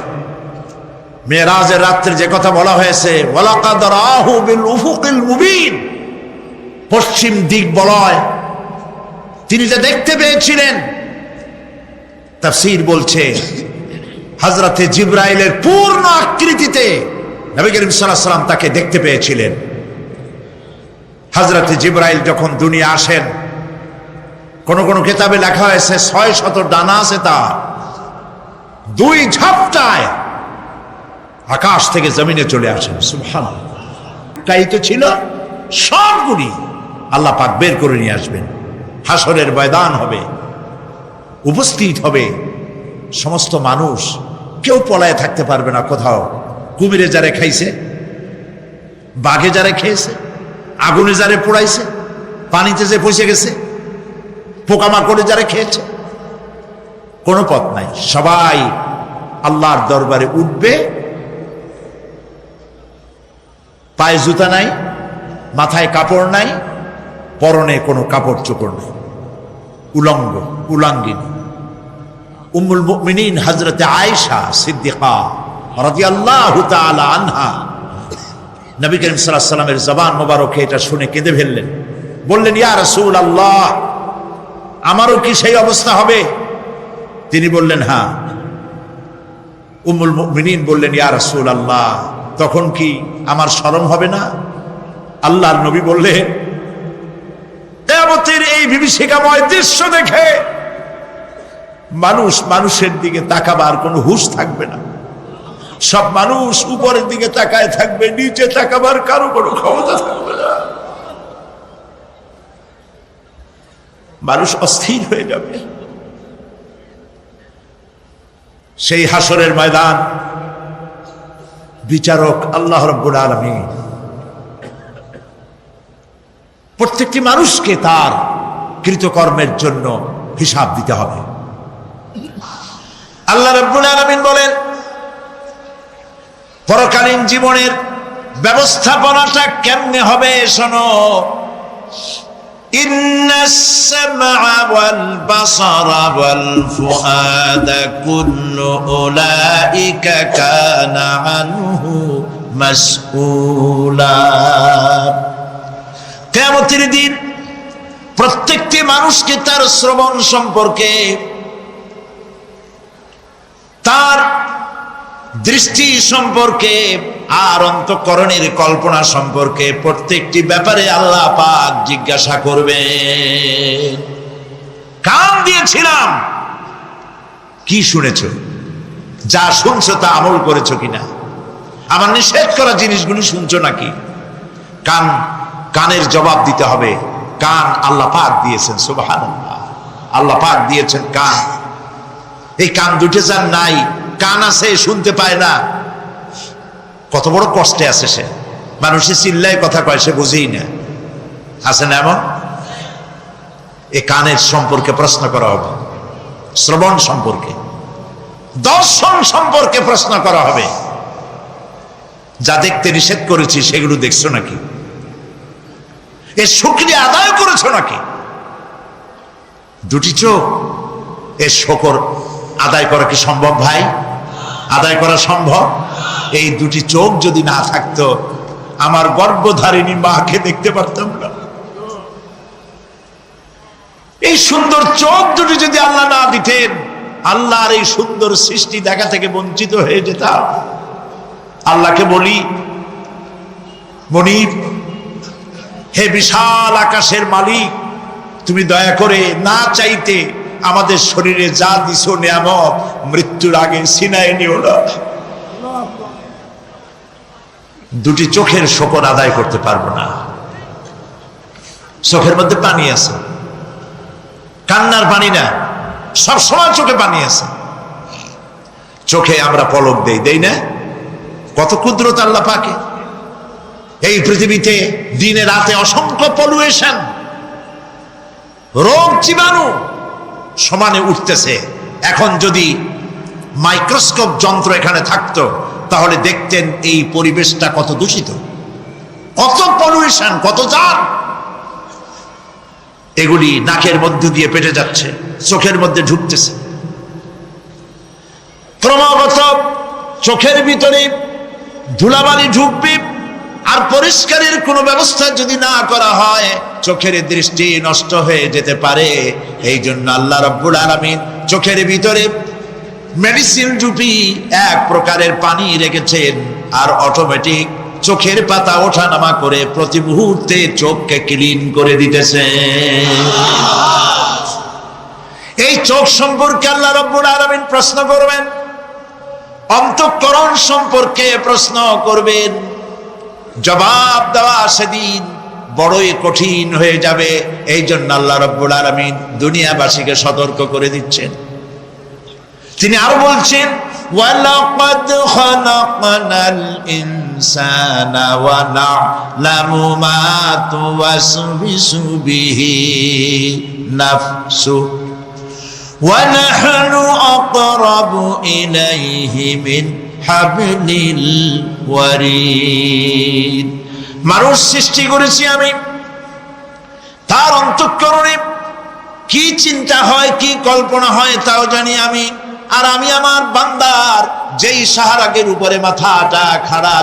মেরাজের রাত্রে যে কথা বলা হয়েছে, ওয়ালাকাদ রাহু বিল উফুকিল মুবিন, পশ্চিম দিক বলয় তিনি যে দেখতে পেয়েছিলেন, তাফসীর বলছে হযরতে জিবরাইলের পূর্ণ আকৃতিতে নবী করিম সাল্লাল্লাহু আলাইহি ওয়াসাল্লাম তাকে দেখতে পেয়েছিলেন। হযরতে জিবরাইল যখন দুনিয়া আসেন, কোন কোন কিতাবে লেখা হয়েছে 600 ডানা আছে তার, দুই ঝাপটায় আকাশ থেকে জমিনে চলে আসেন। সুবহানাল্লাহ। তাই তো ছিল, সবগুলি আল্লাহ পাক বের করে নিয়ে আসবেন। হাসরের ময়দান হবে, উপস্থিত হবে সমস্ত মানুষ, কেউ পলায় থাকতে পারবে না কোথাও। কুমিরে যারে খাইছে, বাঘে যারে খেয়েছে, আগুনে যারে পোড়াইছে, পানিতে যে পচে গেছে, পোকামাকড়ে যারা খেয়েছে, কোনো পথ নাই। সবাই আল্লাহর দরবারে উঠবে, পায়ে জুতা নাই, মাথায় কাপড় নাই, পরনে কোনো কাপড় চোপড় নেই, উলাঙ্গিনী। উম্মুল মুমিনিন হযরতে আয়েশা সিদ্দিকা রাদিয়াল্লাহু তাআলা আনহা নবী করিম সাল্লাল্লাহু আলাইহি ওয়াসাল্লামের জবান মোবারকে এটা শুনে কেঁদে ফেললেন। বললেন, ইয়া রাসূলুল্লাহ, আমারও কি সেই অবস্থা হবে? তিনি বললেন, হ্যাঁ। উম্মুল মুমিনিন বললেন, ইয়া রাসূলুল্লাহ, তখন কি আমার শরম হবে না? আল্লাহর নবী বললেন, কিয়ামতের এই বিভীষিকাময় দৃশ্য দেখে মানুষের দিকে তাকাবার কোনো হুঁশ থাকবে না। সব মানুষ উপরের দিকে তাকায় থাকবে, নিচে তাকাবার কারো কোনো ক্ষমতা থাকবে না। মানুষ অস্থির হয়ে যাবে। সেই হাসরের ময়দান বিচারক আল্লাহ রাব্বুল আলামিন প্রত্যেকটি মানুষকে তার কৃতকর্মের জন্য হিসাব দিতে হবে। আল্লাহ রাব্বুল আলামিন বলেন, পরকালীন জীবনের ব্যবস্থাপনাটা কেমনে হবে শোনো। ইন্নাস সামআ ওয়াল বাসারা ওয়াল ফুআদা কুল্লু উলাইকা কানা আনহু মাসউলা। কিয়ামতের দিন প্রত্যেকটি মানুষকে তার শ্রবণ সম্পর্কে, তার দৃষ্টি সম্পর্কে, আর অন্তঃকরণের কল্পনা সম্পর্কে প্রত্যেকটি ব্যাপারে আল্লাহ পাক জিজ্ঞাসা করবেন। কান দিয়েছিলাম, কি শুনেছো? যা শুনছো তা আমল করেছো কিনা? আমার নিষেধ করা জিনিসগুলি শুনছো নাকি? কানের জবাব দিতে হবে। কান আল্লাহ পাক দিয়েছেন, সুবহানাল্লাহ। আল্লাহ পাক দিয়েছেন কান। এই কান দুটো যার নাই, কান আছে শুনতে পায় না, কত বড় কষ্টে আছে সে। মানুষে চিল্লায় কথা কয়, সে বুঝেই না। আছে না এমন? এই কানের সম্পর্কে প্রশ্ন করা হবে, শ্রবণ সম্পর্কে, দর্শন সম্পর্কে প্রশ্ন করা হবে। যা দেখতে নিষেধ করেছি সেগুলো দেখছো নাকি? এর শুকরিয়া আদায় করেছো নাকি? দুটি চোখ, এর শুকর আদায় করা কি সম্ভব ভাই? আদায় করা সম্ভব? এই দুটি চোখ যদি না থাকতো, আমার গর্ভধারিণী মাকে দেখতে পারতাম না। এই সুন্দর চোখ দুটি যদি আল্লাহ না দিতেন, আল্লাহর এই সুন্দর সৃষ্টি দেখা থেকে বঞ্চিত হয়ে যেতাম। আল্লাহকে বলি, মনিব, হে বিশাল আকাশের মালিক, তুমি দয়া করে না চাইতে আমাদের শরীরে যা দিছো নিয়ামত, মৃত্যুর আগে ছিনায় নিও না। দুটি চোখের শকর আদায় করতে পারবো না। চোখের মধ্যে পানি আছে, কান্নার পানি না, সবসময় চোখে পানি আছে। চোখে আমরা পলক দেই না? কত কুদরত আল্লাহ পাকে। এই পৃথিবীতে দিনে রাতে অসংখ্য পলুয়েশন, রোগ জীবাণু সমানে উঠতেছে। এখন যদি মাইক্রোস্কোপ যন্ত্র এখানে থাকতো, তাহলে দেখতেন এই পরিবেশটা কত দূষিত, কত পলিউশন, কত জার। এগুলি নাকের মধ্যে দিয়ে পেটে যাচ্ছে, চোখের মধ্যে ঢুকতেছে। ক্রমাগত চোখের ভিতরে ধুলাবালি ঢুকবে, আর পরিষ্কারের কোনো ব্যবস্থা যদি না করা হয়, চোখের দৃষ্টি নষ্ট হয়ে যেতে পারে। এই জন্য আল্লাহ রাব্বুল আলামিন চোখের ভিতরে মেডিসিন রূপী এক প্রকারের পানি রেখেছেন, আর অটোমেটিক চোখের পাতা ওঠানামা করে প্রতি মুহূর্তে চোখকে ক্লিন করে দিতেছে। এই চোখ সম্পর্কে আল্লাহ রাব্বুল আলামিন প্রশ্ন করবেন, অন্তঃকরণ সম্পর্কে প্রশ্ন করবেন। জবাব দেওয়া সেদিন বড়ই কঠিন হয়ে যাবে। এই জন্য আল্লাহ রাব্বুল আলামিন দুনিয়াবাসীকে সতর্ক করে দিচ্ছেন। তিনি আরো বলছেন, ওয়ালাকাদ খালাকনাল ইনসানা ওয়া না'লামু মা তুওয়াসবিসু বিহি নাফসু ওয়া নাহনু আকরাবু ইলাইহি মিন হাবলিল ওয়ারিদ। মানুষ সৃষ্টি করেছি আমি, তার অন্তঃকরণে কি চিন্তা হয়, কি কল্পনা হয় তাও জানি আমি। আর আমি আমার বান্দার যেই সাহারাগের উপরে মাথাটা খাড়া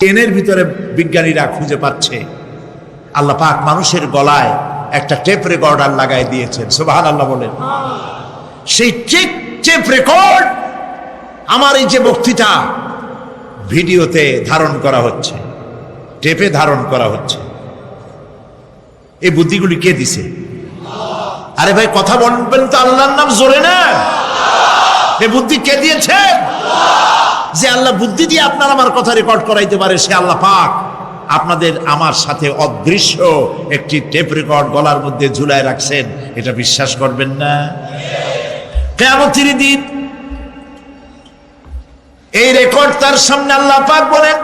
ট্রেনের ভিতরে বিজ্ঞানীরা খুঁজে পাচ্ছে আল্লাহ পাক মানুষের গলায় একটা টেপ রেকর্ডার লাগাই দিয়েছেন। সুবহানাল্লাহ বলেন। সেই টেপ রেকর্ড আমার এই যে বক্তৃতা ভিডিওতে ধারণ করা হচ্ছে, টেপে ধারণ করা হচ্ছে। এই বুদ্ধিগুলি কে দিছে? আরে ভাই কথা বলবেন তো আল্লাহর নাম জোরে না। এই বুদ্ধি কে দিয়েছে? যে আল্লাহ বুদ্ধি দিয়ে আপনার আমার কথা রেকর্ড করাইতে পারে সে আল্লাহ পাক আপনাদের আমার সাথে অদৃশ্য একটি টেপ রেকর্ড গলার মধ্যে ঝুলায় রাখছেন। এটা বিশ্বাস করবেন না? কিয়ামতের দিন এই রেকর্ড তার সামনে আল্লাহ পাক বলেন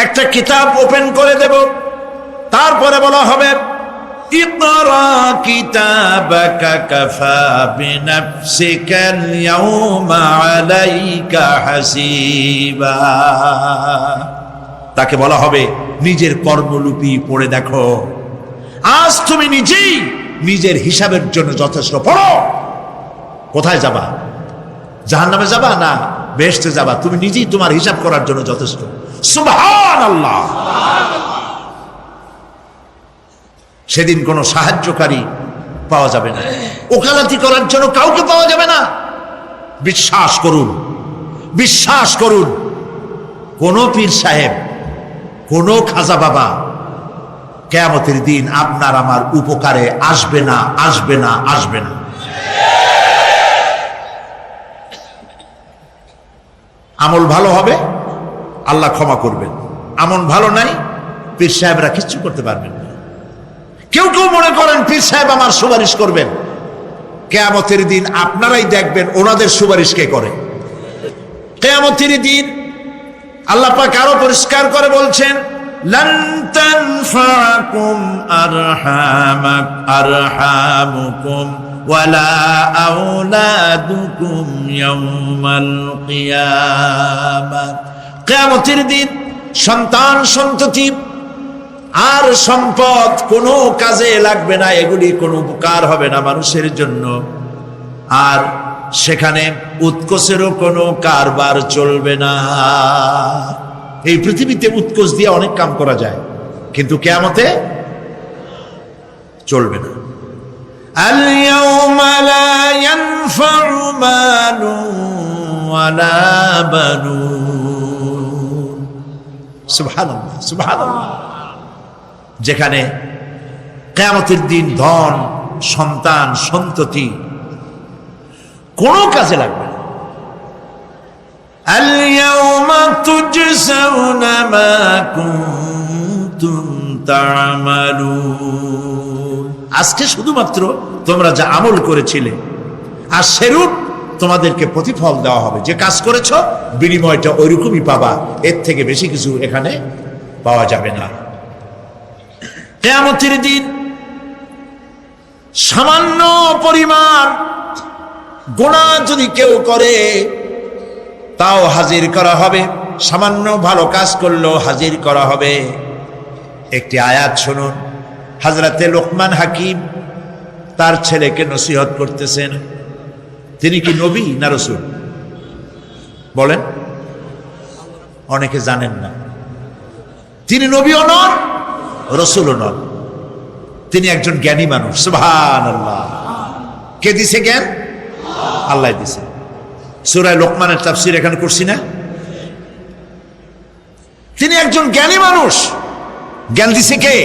একটা কিতাব ওপেন করে দেব, তারপরে বলা হবে ইকরা কিতাবাকা কাফা বিনাফসিকাল ইয়াউমা আলাইকা হাসিবা। তাকে বলা হবে নিজের কর্মলিপি পড়ে দেখো, আজ তুমি নিজেই নিজের হিসাবের জন্য যথেষ্ট। পড়ো। কোথায় যাবা? জাহান্নামে যাবা না বেহেশতে যাবা? তুমি নিজেই তোমার হিসাব করার জন্য যথেষ্ট। সুবহানাল্লাহ। সেদিন কোনো সাহায্যকারী পাওয়া যাবে না, ওকালতি করার জন্য কাউকে পাওয়া যাবে না। বিশ্বাস করুন, বিশ্বাস করুন, কোন পীর সাহেব, কোন খাজা বাবা কিয়ামতের দিন আপনার আমার উপকারে আসবে না, আসবে না, আসবে না। আমল ভালো হবে আল্লাহ ক্ষমা করবেন, আমল ভালো নাই পীর সাহেবরা কিচ্ছু করতে পারবেন না। কেউ কেউ মনে করেন পীর সাহেব আমার সুপারিশ করবেন, কিয়ামতের দিন আপনারাই দেখবেন ওনাদের সুপারিশ কে করে। কিয়ামতের দিন আল্লাহ পাক আরো পরিষ্কার করে বলছেন লান তানফাকুম আরহামুকুম ওয়ালা আওলাদুকুম ইয়াউমাল কিয়ামাহ। কিয়ামতের দিন সন্তান সন্ততি আর সম্পদ কোনো কাজে লাগবে না, এগুলি কোনো উপকার হবে না মানুষের জন্য। আর সেখানে উৎকোষেরও কোনো কারবার চলবে না। এই পৃথিবীতে উৎকোষ দিয়ে অনেক কাম করা যায়, কিন্তু কিয়ামতে চলবে না। আল ইয়াউমা লা ইয়ানফাউ মালুন ওয়ালা বানুন। সুবহানাল্লাহ, সুবহানাল্লাহ। যেখানে কিয়ামতের দিন ধন সন্তান সন্ততি কোনো কাজে লাগবে না। আল ইয়াউমা তুজসাউনা মা কুনতুম তা'মালুন। আজকে শুধুমাত্র তোমরা যা আমল করেছিলে আর সেরূপ তোমাদেরকে প্রতিফল দেওয়া হবে। যে কাজ করেছো বিনিময়টা ওইরকমই পাবা, এর থেকে বেশি কিছু এখানে পাওয়া যাবে না। কিয়ামতের দিন সামান্য পরিমাণ গুনাহ যদি কেউ করে তাও হাজির করা হবে, সামান্য ভালো কাজ করলেও হাজির করা হবে। একটি আয়াত শুনুন, হযরতে লোকমান হাকিম তার ছেলেকে নসিহত করতেছেন। তিনি কি নবী না রাসূল? বলেন, অনেকে জানেন না। তিনি নবীও নন, রাসূলও নন, তিনি একজন জ্ঞানী মানুষ। সুবহানাল্লাহ। কে দিছে জ্ঞান? আল্লাহ দিছে। সূরা লোকমানের তাফসীর এখানে করছি না? তিনি একজন জ্ঞানী মানুষ, জ্ঞান দিছে কে?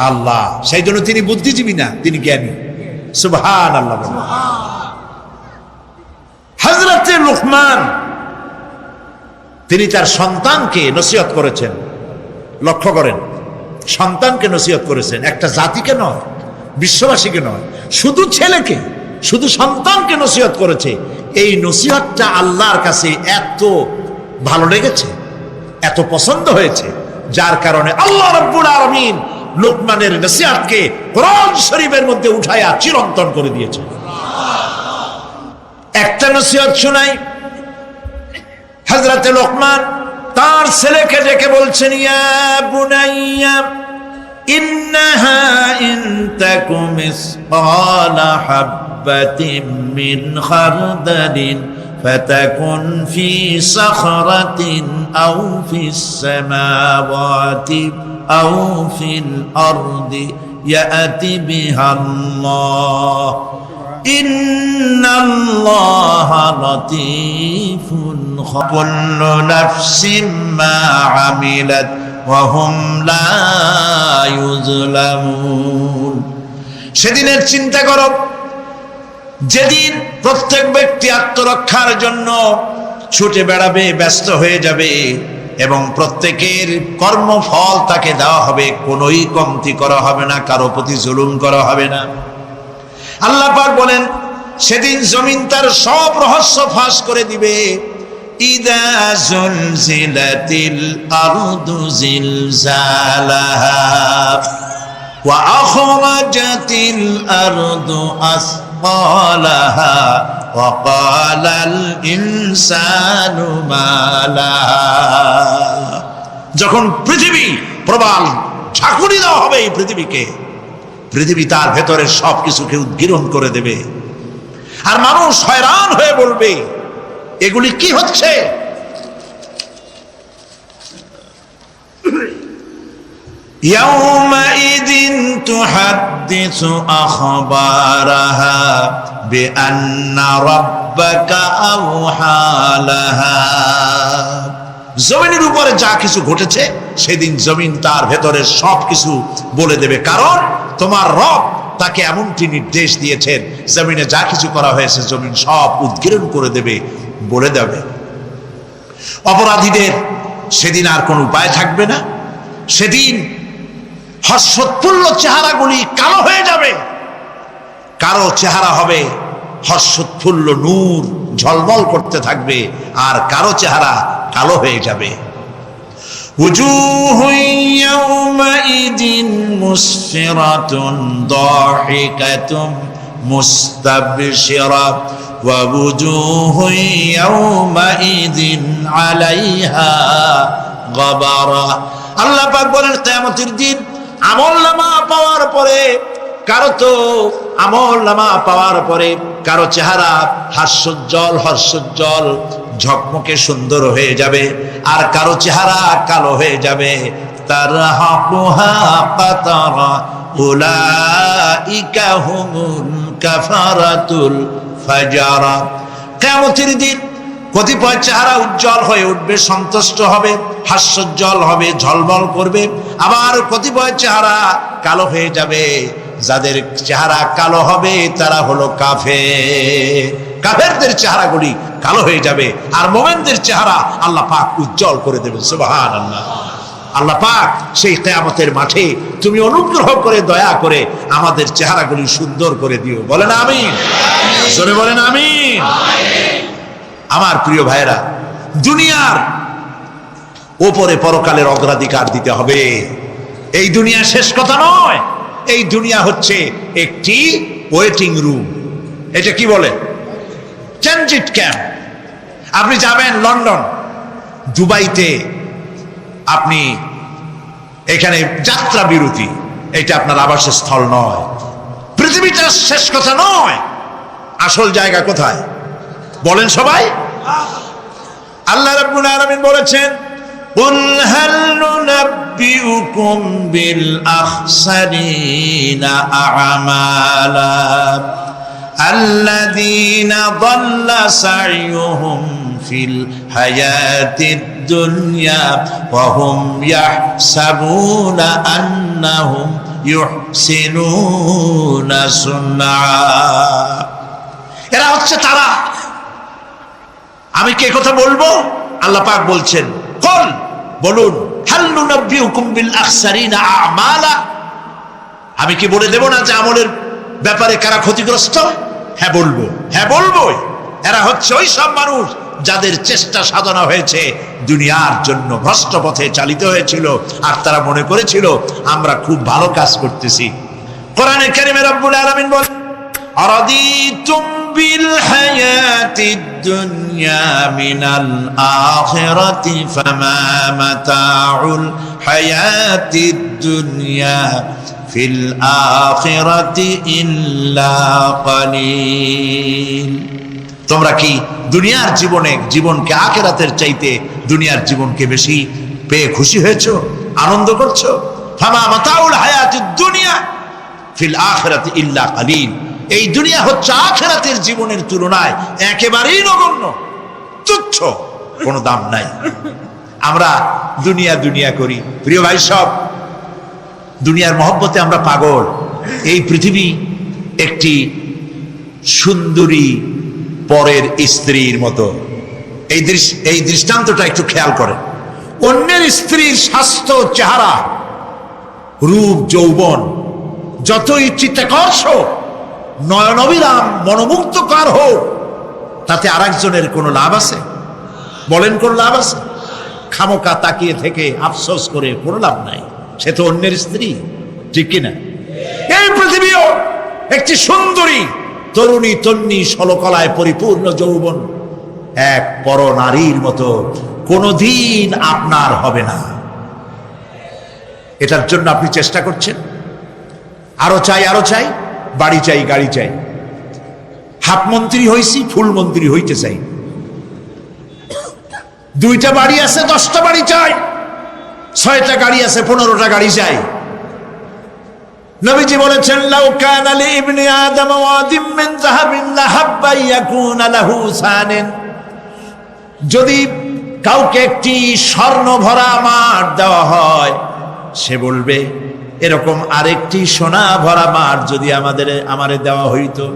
আল্লাহ। সেই জন্য তিনি বুদ্ধিজীবী না, তিনি জ্ঞানী। সুবহানাল্লাহ। হযরতে লোকমান তিনি তার সন্তানকে নসিহত করেছেন। লক্ষ্য করেন, সন্তানকে নসিহত করেছেন, একটা জাতিকে নয়, বিশ্ববাসীকে নয়, শুধু ছেলেকে, শুধু সন্তানকে নসিহত করেছে। এই নসিহতটা আল্লাহর কাছে এত ভালো লেগেছে, এত পছন্দ হয়েছে, যার কারণে আল্লাহ রাব্বুল আলামিন লোকমানের নসিহতকে কোরআন শরীফের মধ্যে উঠায়া চিরন্তন করে দিয়েছে। একটা নসিহত শোনাই। হযরতে লোকমান তার ছেলেকে ডেকে বলছেন, ইয়া বুনাইয়া ইন্নাহা ইন তাকুম মিসকালা হাববাতিন মিন খারদালিন فتكن في صخرة أو في السماوات أو في الأرض يأتي بها الله إن الله لطيف كل نفس ما عملت وهم لا يظلمون সেদিনের চিন্তা করো যেদিন প্রত্যেক ব্যক্তি আত্মরক্ষার জন্য ছুটে বেড়াবে, ব্যস্ত হয়ে যাবে এবং প্রত্যেকের কর্মফল তাকে দেওয়া হবে, কোনোই কমতি করা হবে না, কারো প্রতি জুলুম করা হবে না। আল্লাহ পাক বলেন সেদিন জমিন তার সব রহস্য ফাঁস করে দিবে। ইদা জুলজিলাতিল আরদু জিলজালাহা ওয়া আখরাজাতিল আরদু আসফালাহা ওয়া ক্বালাল ইনসানু মা লাহা। যখন পৃথিবী প্রবাল ঝাঁকুনি দেওয়া হবে এই পৃথিবীকে, পৃথিবী তার ভেতরের সবকিছুকে উদ্গীরণ করে দেবে আর মানুষ হয়রান হয়ে বলবে এগুলি কি হচ্ছে? ইয়াউমাইযিন তুহাদ্দিসু আখবারাহা বিআন্না রাব্বাকা আওহা লাহা। জমিনের উপরে যা কিছু ঘটেছে সেদিন জমিন তার ভেতরের সবকিছু বলে দেবে, কারণ তোমার রব তাকে এমনটি নির্দেশ দিয়েছেন জমিনে যা কিছু করা হয়েছে জমিন সব উদ্গীরণ করে দেবে, বলে দেবে। অপরাধীদের সেদিন আর কোনো উপায় থাকবে না। সেদিন হর্ষোৎফুল্ল চেহারাগুলি কালো হয়ে যাবে, কারো চেহারা হবে হর্ষোৎফুল্ল নূর ঝলমল করতে থাকবে, আর কারো চেহারা কালো হয়ে যাবে। وجوه يومئذ مسفرة ضاحكة مستبشرة ووجوه يومئذ عليها غبرة। আল্লাহ পাক বলেন কিয়ামতের দিন আমলনামা পাওয়ার পরে কারো চেহারা হাস্যোজ্জ্বল হর্ষোজ্জ্বল ঝকমকে সুন্দর হয়ে যাবে, আর কারো চেহারা কালো হয়ে যাবে। তারহাকুহা কাতারা উলাইকা হুমুল কাফারাতুল ফাজারা। কিয়ামতের দিন কতিপয় চেহারা উজ্জ্বল হয়ে উঠবে, সন্তুষ্ট হবে, হাস্যোজ্জ্বল হবে, ঝলমল করবে, আবার কতিপয় চেহারা কালো হয়ে যাবে। যাদের চেহারা কালো হবে তারা হলো কাফের, কাফেরদের চেহারাগুলি কালো হয়ে যাবে, আর মুমিনদের চেহারা আল্লাহ পাক উজ্জ্বল করে দেবেন। সুবহানাল্লাহ। আল্লাহ পাক সেই কিয়ামতের মাঠে তুমি অনুগ্রহ করে দয়া করে আমাদের চেহারাগুলি সুন্দর করে দিও। বলেন আমিন, জোরে বলেন আমিন। আমার প্রিয় ভাইরা, দুনিয়ার ওপরে পরকালের অগ্রাধিকার দিতে হবে। এই দুনিয়া শেষ কথা নয়, এই দুনিয়া হচ্ছে একটি ওয়েটিং রুম। এটা কি বলে? Transit camp. আপনি যাবেন লন্ডন, দুবাইতে, আপনি এখানে যাত্রা বিরতি, এটা আপনার আবাসের স্থল নয়। পৃথিবীটা শেষ কথা নয়, আসল জায়গা কোথায় বলেন সবাই? আল্লাহ রাব্বুল আলামিন বলেছেন قل هل ننبئكم بالأخسرين أعمالا الذين ضل سعيهم في الحياة الدنيا وهم يحسبون أنهم يحسنون صنعا। এরা হচ্ছে তারা। আমি কে কথা বলবো? আল্লাহ পাক বলছেন কল, বলুন, হাল নুনাব্বিউকুম বিল আখসারিনা আমালা। আমি কি বলে দেব না যে আমলের ব্যাপারে কারা ক্ষতিগ্রস্ত? হ্যাঁ বলবো, হ্যাঁ বলবোই। এরা হচ্ছে ওই সব মানুষ যাদের চেষ্টা সাধনা হয়েছে দুনিয়ার জন্য, ভ্রষ্ট পথে চালিত হয়েছিল, আর তারা মনে করেছিল আমরা খুব ভালো কাজ করতেছি। কোরআনে কারিমে রব্বুল আলামিন বলেন আরাদিতুম বিল হায়াতিদ দুনিয়া মিনাল আখিরাতি ফামা মাতাউল হায়াতিদ দুনিয়া ফিল আখিরাতি ইল্লা কালিল। তোমরা কি দুনিয়ার জীবনকে আখিরাতের চাইতে দুনিয়ার জীবনকে বেশি পেয়ে খুশি হয়েছো, আনন্দ করছো? ফামা মাতাউল হায়াতিদ দুনিয়া ফিল আখিরাতি ইল্লা কালিল। এই দুনিয়া হচ্ছে আখিরাতের জীবনের তুলনায় একেবারেই নগণ্য, তুচ্ছ, কোনো দাম নাই। আমরা দুনিয়া করি। প্রিয় ভাই, সব দুনিয়ার মহব্বতে আমরা পাগল। এই পৃথিবী একটি সুন্দরী পরের স্ত্রীর মতো। এই দৃষ্টান্তটা একটু খেয়াল করেন। অন্যের স্ত্রীর স্বাস্থ্য, চেহারা, রূপ, যৌবন যতই চিত্তাকর্ষ, নয়নবিরাম, মনোমুগ্ধকর হোক, তাতে আরেকজনের কোনো লাভ আছে? বলেন, কোন লাভ আছে? খামোকা তাকিয়ে থেকে আফসোস করে কোনো লাভ নাই। সে তো অন্যের স্ত্রী, ঠিক কিনা? এই পৃথিবীও একটি সুন্দরী তরুণী, তন্নি, ষোলকলায় পরিপূর্ণ যৌবন এক পর নারীর মতো কোনোদিন আপনার হবে না। এটার জন্য আপনি চেষ্টা করছেন, আরো চাই, বাড়ি চাই, গাড়ি চাই, হাফ মন্ত্রী হইছি, ফুল মন্ত্রী হইতে চাই, 2টা বাড়ি আছে, 10টা বাড়ি চাই, 6টা গাড়ি আছে, 15টা গাড়ি চাই। নবীজি বলেছেন, লাউ কানা লি ইবনি আদম ওয়াদিম মিন যাহাবিন লাহাব্বা ইয়াকুনা লাহু সানিন। যদি কাউকে একটি স্বর্ণ ভরা মাঠ দেওয়া হয়, সে বলবে, এরকম আরেকটি সোনা ভরা মাঠ যদি আমারে দেওয়া হইতো।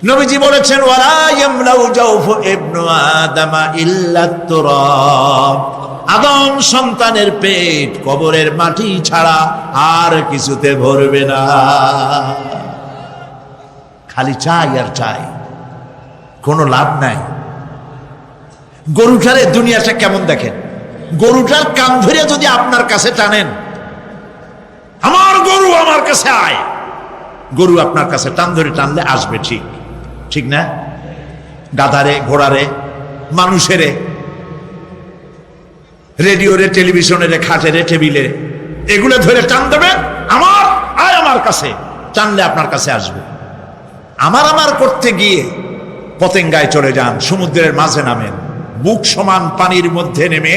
নবীজি বলেছেন, ওয়ালা ইয়ামলাউ জাওফু ইবনু আদম ইল্লা তুরাব। আদম সন্তানের পেট কবরের মাটি ছাড়া আর কিছুতে ভরবে না। খালি চাই আর চাই, কোনো লাভ নাই। গরুটারে দুনিয়াটা কেমন দেখেন? গরুটার কান ধরে যদি আপনার কাছে টানেন, আমার গরু আমার কাছে আয়, গরু আপনার কাছে টান ধরে টানলে আসবে, ঠিক না? গাধারে, ঘোড়ারে, মানুষেরে, রেডিওরে, টেলিভিশনের, খাটেরে, টেবিলে, এগুলো ধরে টান দেবেন, আমার আয় আমার কাছে, টানলে আপনার কাছে আসবে। আমার করতে গিয়ে পতেঙ্গায় চলে যান, সমুদ্রের মাঝে নামেন, বুক সমান পানির মধ্যে নেমে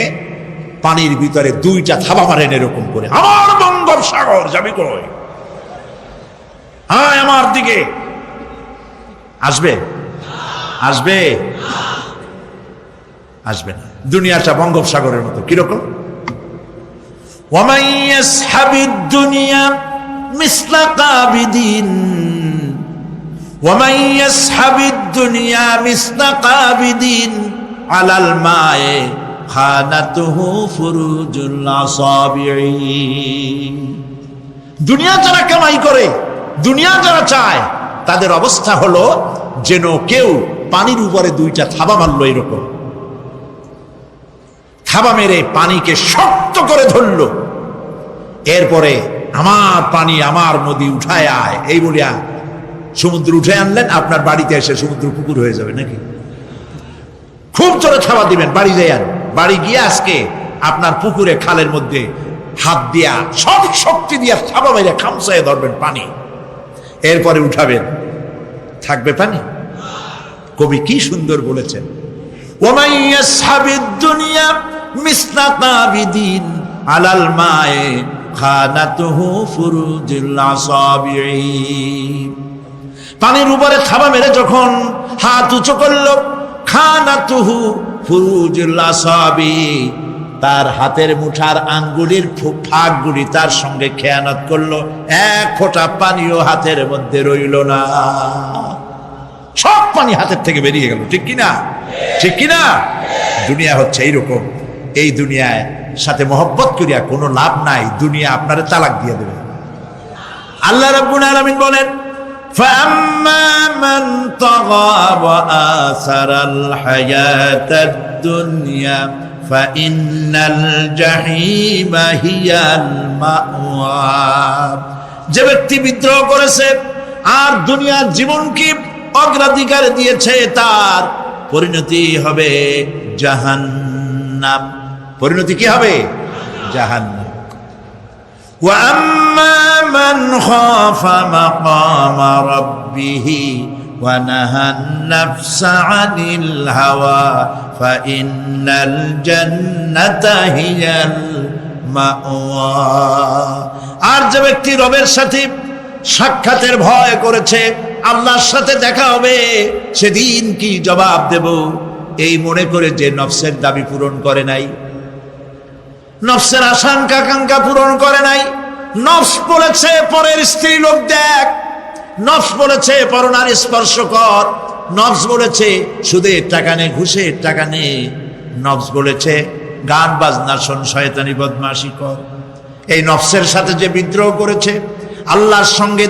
পানির ভিতরে 2টা থাবা মারেন এরকম করে, আমার বঙ্গোপসাগর যাবি কই, আয় আমার দিকে, আসবে? আসবে না। দুনিয়াটা বঙ্গোপসাগরের মতো। কিরকম? ওয়ামান ইয়াসহাবিদ দুনিয়া মিসলা কাবিদিন, ওয়ামান ইয়াসহাবিদ দুনিয়া মিসলা কাবিদিন আলাল মায়ে খানাতুহু ফুরুজুল আসাবিঈ। দুনিয়া যারা কামাই করে, দুনিয়া যারা চায়, তাদের অবস্থা হলো যেন কেউ পানির উপরে 2টা থাবা মারলো, এরকম থাবা মেরে পানিকে শক্ত করে ধরলো, এরপরে আমার পানি, আমার নদী উঠায় আয়, এই বলিয়া সমুদ্র উঠে আনলেন। আপনার বাড়িতে এসে সমুদ্র পুকুর হয়ে যাবে নাকি? খুব জোরে থাবা দিবেন, বাড়ি যান, বাড়ি গিয়ে আজকে আপনার পুকুরে, খালের মধ্যে হাত দিয়া সব শক্তি দিয়া থাবা মেরে খামসায় ধরবেন পানি, এরপরে উঠাবেন, থাকবে পানি? কবি কি সুন্দর বলেছেন, ওয়ামান ইয়াসহাবিদ দুনিয়া মিসলা কাবিদিন আলাল মায়ে খানাতুহু ফুরুজুল আসাবিঈ। পানির উপরে থাবা মেরে যখন হাত উঁচু করলো, খানাতুহু ফুরুজুল আসাবিঈ, তার হাতের মুঠার আঙ্গুলের ফাঁকগুলি তার সঙ্গে খেয়ানত করলো, 1 ফোঁটা পানিও হাতের মধ্যে রইল না, সব পানি হাতের থেকে বেরিয়ে গেল। ঠিক কিনা? দুনিয়া হচ্ছে এইরকম। এই দুনিয়ায় সাথে মহব্বত করিয়া কোনো লাভ নাই, দুনিয়া আপনারে তালাক দিয়ে দেবে। আল্লাহ রাব্বুল আলামিন বলেন, ফাআম্মা মান তাগা ওয়া আসারাল হায়াতাদ দুনিয়া ফাইন্নাল জাহিমা হিয়াল মাওয়া। যে ব্যক্তি বিদ্রোহ করেছে আর দুনিয়ার জীবনকে অগ্রাধিকার দিয়েছে, তার পরিণতি হবে জাহান্নাম। পরিণতি কি হবে? জাহান্নাম। ওয়া আম্মা মান খাফা মাকামা রাব্বিহি ونهى النفس عن الهوى فإن الجنة هي المأوى। আর যে ব্যক্তি রবের সাথে সাক্ষাতের ভয় করেছে, আল্লাহর সাথে দেখা হবে, সেদিন কি জবাব দেব এই মনে করে যে নফসের দাবি পূরণ করে নাই, নফসের আশঙ্কা আকাঙ্ক্ষা পূরণ করে নাই। নফস বলেছে পরের স্ত্রী লোক দেখ, নফস বলেছে পরনারী স্পর্শ কর, নফস বলেছে সুদের টাকা নে, ঘুষের টাকা নে, নফস বলেছে গান বাজনা শোন, শয়তানি বদমাশি কর। এই নফসের সাথে যে বিদ্রোহ করেছে, আল্লাহর সঙ্গে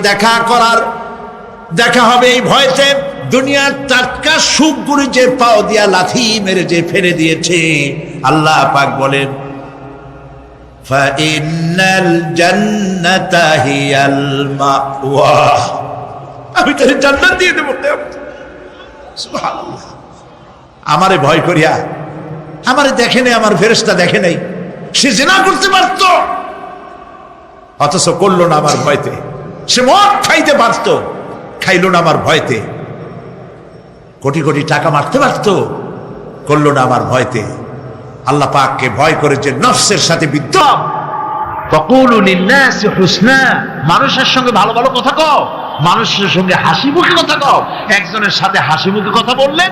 দেখা হবে এই ভয়তে, দুনিয়ার টাটকা সুখগুলি যে পাও দিয়া লাথি মেরে যে ফেলে দিয়েছে, আল্লাহ পাক বলেন ফাইন্নাল জান্নাতা হিয়াল মাওয়া, আমি তোরে জান্নাত দিয়ে দেব। সুবহানাল্লাহ। আমারে ভয় করিয়া, আমারে দেখে নাই, আমার ফেরেশতা দেখে নাই, সে জিনা করতে পারতো অথচ করলো না আমার ভয়তে। সে মদ খাইতে পারত, খাইলো না আমার ভয়তে। কোটি কোটি টাকা মারতে পারত, করলো না আমার ভয়তে। আল্লাহ পাককে ভয় করে যে নফসের সাথে বিদ্রোহ। ফাকুলু লিন্নাসি হুসনা, মানুষের সঙ্গে ভালো ভালো কথা কও, মানুষের সঙ্গে হাসি মুখে কথা কও। একজনের সাথে হাসি মুখে কথা বললেন,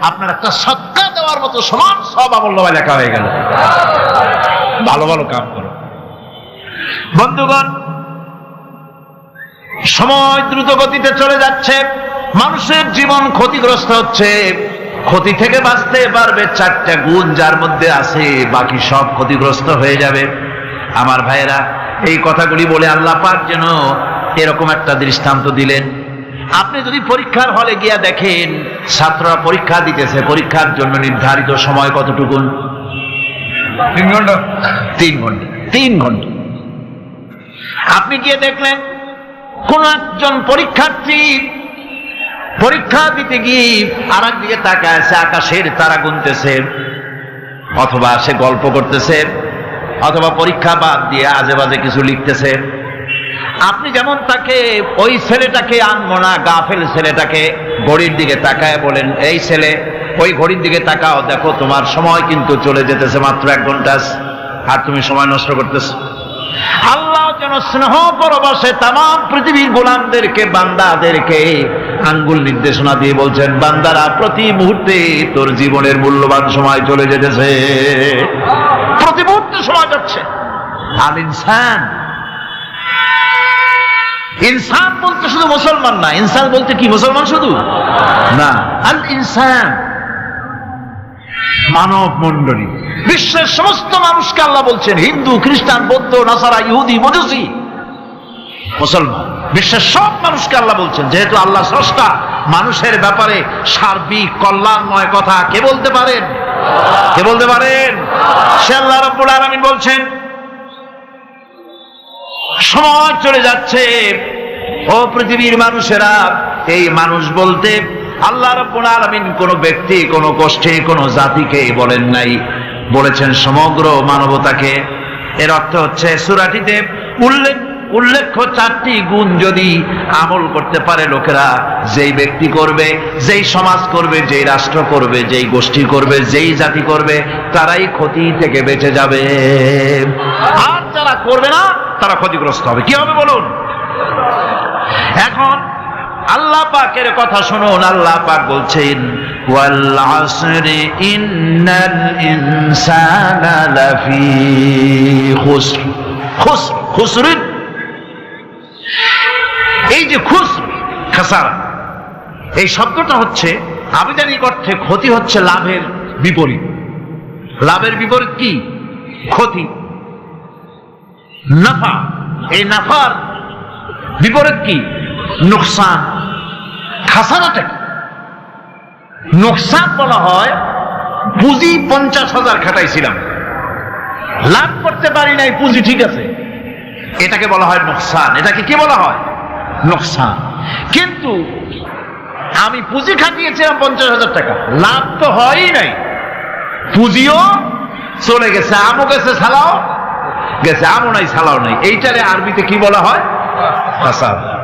আপনার একটা সদকা দেওয়ার মতো সমান সব আমলনামায় লেখা হয়ে গেল। ভালো ভালো কাম করো। বন্ধুগণ, সময় দ্রুত গতিতে চলে যাচ্ছে, মানুষের জীবন ক্ষতিগ্রস্ত হচ্ছে। ক্ষতি থেকে বাঁচতে পারবে 4টা গুণ যার মধ্যে আছে, বাকি সব ক্ষতিগ্রস্ত হয়ে যাবে। আমার ভাইয়েরা, এই কথাগুলি বলে আল্লাহ পাক যেন এরকম একটা দৃষ্টান্ত দিলেন। আপনি যদি পরীক্ষার হলে গিয়া দেখেন ছাত্ররা পরীক্ষা দিতেছে, পরীক্ষার জন্য নির্ধারিত সময় কতটুকুন? 3 ঘন্টা। 3 ঘন্টা। আপনি গিয়ে দেখলেন কোন একজন পরীক্ষার্থী পরীক্ষা দিতে গিয়ে আর একদিকে তাকায় আছে, আকাশের তারা গুনতেছে, অথবা সে গল্প করতেছে, অথবা পরীক্ষা বাদ দিয়ে আজে বাজে কিছু লিখতেছে। আপনি যেমন তাকে, ওই ছেলেটাকে আনমনা গাফেল ছেলেটাকে ঘড়ির দিকে তাকায় বলেন, এই ছেলে ওই ঘড়ির দিকে তাকাও, দেখো তোমার সময় কিন্তু চলে যেতেছে মাত্র 1 ঘন্টা, আর তুমি সময় নষ্ট করতেছ। আল্লাহ যেন স্নেহ পরবশে তাম পৃথিবীর গোলামদেরকে, বান্দাদেরকে আঙ্গুল নির্দেশনা দিয়ে বলছেন, বান্দারা প্রতি মুহূর্তে তোর জীবনের মূল্যবান সময় চলে যেতেছে, প্রতি মুহূর্তে সময় যাচ্ছে। আল ইনসান, ইনসান বলতে শুধু মুসলমান না, ইনসান বলতে কি মুসলমান শুধু না, আল ইনসান মানব মণ্ডলী, বিশ্বের সমস্ত মানুষকে আল্লাহ বলছেন, হিন্দু, খ্রিস্টান, বৌদ্ধ, নাসারা, ইহুদি, মজুসি, মুসলমান, বিশ্বের সব মানুষকে আল্লাহ বলছেন। যেহেতু আল্লাহ স্রষ্টা, মানুষের ব্যাপারে সার্বিক কল্যাণময় কথা কে বলতে পারেন? কে বলতে পারেন? সে আল্লাহ রাব্বুল আলামিন বলছেন, সময় চলে যাচ্ছে, ও পৃথিবীর মানুষেরা। এই মানুষ বলতে আল্লাহ রাব্বুল আলামিন কোন ব্যক্তি, কোন গোষ্ঠী, কোন জাতিকে বলেন নাই, বলেছেন সমগ্র মানবতাকে। এর অর্থ হচ্ছে সূরাটিতে উল্লেখ্য 4টি গুণ যদি আমল করতে পারে লোকেরা, যেই ব্যক্তি করবে, যেই সমাজ করবে, যেই রাষ্ট্র করবে, যেই গোষ্ঠী করবে, যেই জাতি করবে, তারাই ক্ষতি থেকে বেঁচে যাবে। আর যারা করবে না তারা ক্ষতিগ্রস্ত হবে। কি হবে বলুন? এখন আল্লাহ পাকের কথা শুনুন। আল্লাহ পাক বলছেন, ওয়াল আসরি ইন্নাল ইনসানা লাফি খুসর। খুসর, এই যে খুসর, খাসারা, এই শব্দটা হচ্ছে আবিধানিক অর্থে ক্ষতি হচ্ছে লাভের বিপরীত। লাভের বিপরীত কি? ক্ষতি। নাফা, এই নাফার বিপরীত কি? নোকসান। খাসারাটা কি? নোকসান বলা হয় পুঁজি 50,000 খাটাইছিলাম, লাভ করতে পারি নাই, পুঁজি ঠিক আছে, এটাকে বলা হয় নোকসান। এটাকে কি বলা হয়? নোকসান। কিন্তু আমি পুঁজি খাটিয়েছিলাম 50,000 টাকা, লাভ তো হয়ই নাই, পুঁজিও চলে গেছে, আমও গেছে, ছালাও গেছে, আমও নাই, ছালাও নাই। এইটারে আরবিতে কি বলা হয়? খাসারা,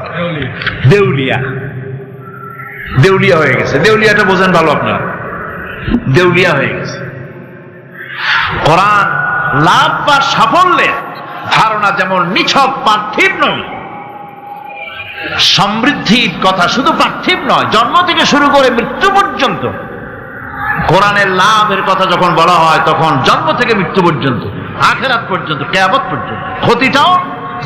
দেউলিয়া। দেউলিয়া হয়ে গেছে। দেউলিয়াটা বোঝেন ভালো আপনারা, দেউলিয়া হয়ে গেছে। কোরআন লাভ বা সাফল্যের ধারণা যেমন নিছক পার্থিব নয়, সমৃদ্ধির কথা শুধু পার্থিব নয়, জন্ম থেকে শুরু করে মৃত্যু পর্যন্ত। কোরআনের লাভের কথা যখন বলা হয় তখন জন্ম থেকে মৃত্যু পর্যন্ত, আখিরাত পর্যন্ত, কিয়ামত পর্যন্ত। ক্ষতিটাও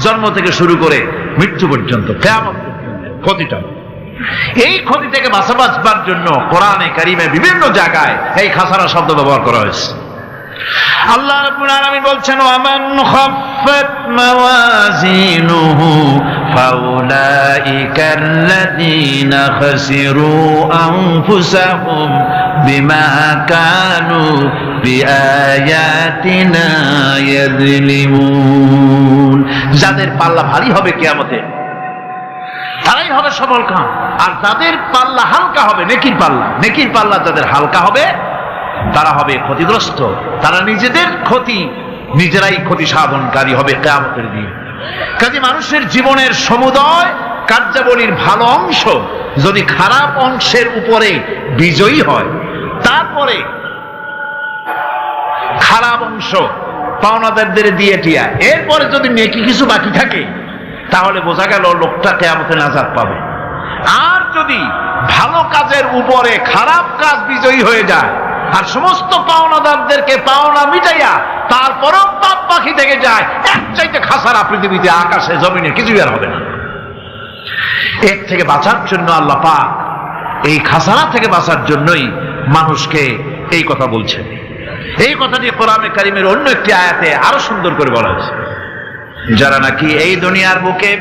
জন্ম থেকে শুরু করে মৃত্যু পর্যন্ত, কিয়ামত পর্যন্ত ক্ষতিটাও। এই ক্ষতি থেকে বাঁচাবার জন্য কোরআনে কারিমে বিভিন্ন জায়গায় এই খাসারা শব্দ ব্যবহার করা হয়েছে। আল্লাহ রাব্বুল আলামিন বলছেন, ওয়ামান খাফফাত মাওয়াজিনুহু ফাউলাইকাল্লাযীনা খাসিরু আনফুসাহুম বিমা কানু বিআয়াতিনা ইয়াযলিমুন। যাদের পাল্লা ভারী হবে কিয়ামতে তারাই হবে সফল কাম, আর যাদের পাল্লা হালকা হবে, নেকির পাল্লা যাদের হালকা হবে তারা হবে ক্ষতিগ্রস্ত। তারা নিজেদের নিজেরাই ক্ষতি সাধনকারী হবে কিয়ামতের দিন। কাজে মানুষের জীবনের সমুদয় কার্যাবলীর ভালো অংশ যদি খারাপ অংশের উপরে বিজয়ী হয়, তারপরে খারাপ অংশ পাওনাদারদের দিয়ে টিয়া, এরপরে যদি নেকি কিছু বাকি থাকে তাহলে বোঝা গেল লোকটা কিয়ামতে নাজাত পাবে। আর যদি ভালো কাজের উপরে খারাপ কাজ বিজয়ী হয়ে যায় আর সমস্ত পাওনাদারদেরকে পাওনা মিটাইয়া তারপরেও পাপ বাকি থেকে যায়, এর চাইতে খাসারা পৃথিবীতে আকাশে জমিনে কিছুই আর হবে না। এর থেকে বাঁচার জন্য আল্লাহ পাক এই খাসারা থেকে বাঁচার জন্যই মানুষকে এই কথা বলছেন। এই কথাটি কোরআনে কারিমের অন্য একটি আয়াতে আরো সুন্দর করে বলা হয়েছে, যারা নাকি এই দুনিয়ার বুকে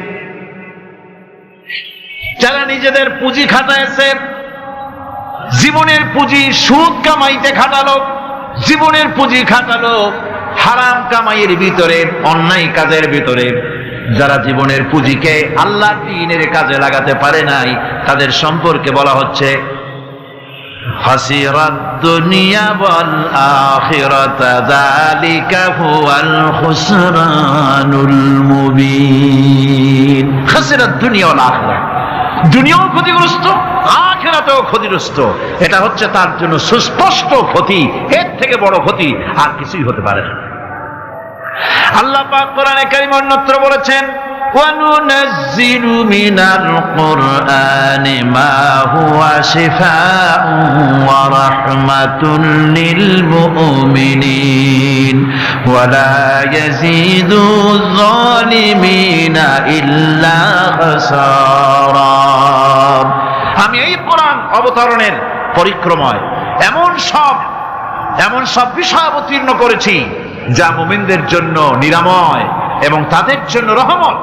যারা নিজেদের পুঁজি খাটাইছে, জীবনের পুঁজি সুদ কামাইতে খাটালো, জীবনের পুঁজি খাটালো হারাম কামাইয়ের ভিতরে, অন্যায় কাজের ভিতরে, যারা জীবনের পুঁজিকে আল্লাহর দ্বীনের কাজে লাগাতে পারে নাই, তাদের সম্পর্কে বলা হচ্ছে খাসিরাত দুনিয়া ওয়াল আখিরাতা যালিকা হুয়াল খুসরানুল মুবিন। খাসিরাত দুনিয়া ওয়াল আখিরাহ, দুনিয়াও ক্ষতিগ্রস্ত, আখিরাতেও ক্ষতিগ্রস্ত। এটা হচ্ছে তার জন্য সুস্পষ্ট ক্ষতি, এর থেকে বড় ক্ষতি আর কিছুই হতে পারে না। আল্লাহ পাক কোরআনে কারিমে অন্যত্র বলেছেন, وَنُنَزِّلُ مِنَ الْقُرْآنِ مَا هُوَ شِفَاءٌ وَرَحْمَةٌ لِّلْمُؤْمِنِينَ وَلَا يَزِيدُ الظَّالِمِينَ إِلَّا خَسَارًا। আমি এই কোরআন অবতরণের পরিক্রমায় এমন সব বিষয় অবতীর্ণ করেছি যা মুমিনদের জন্য নিরাময় এবং তাদের জন্য রহমত,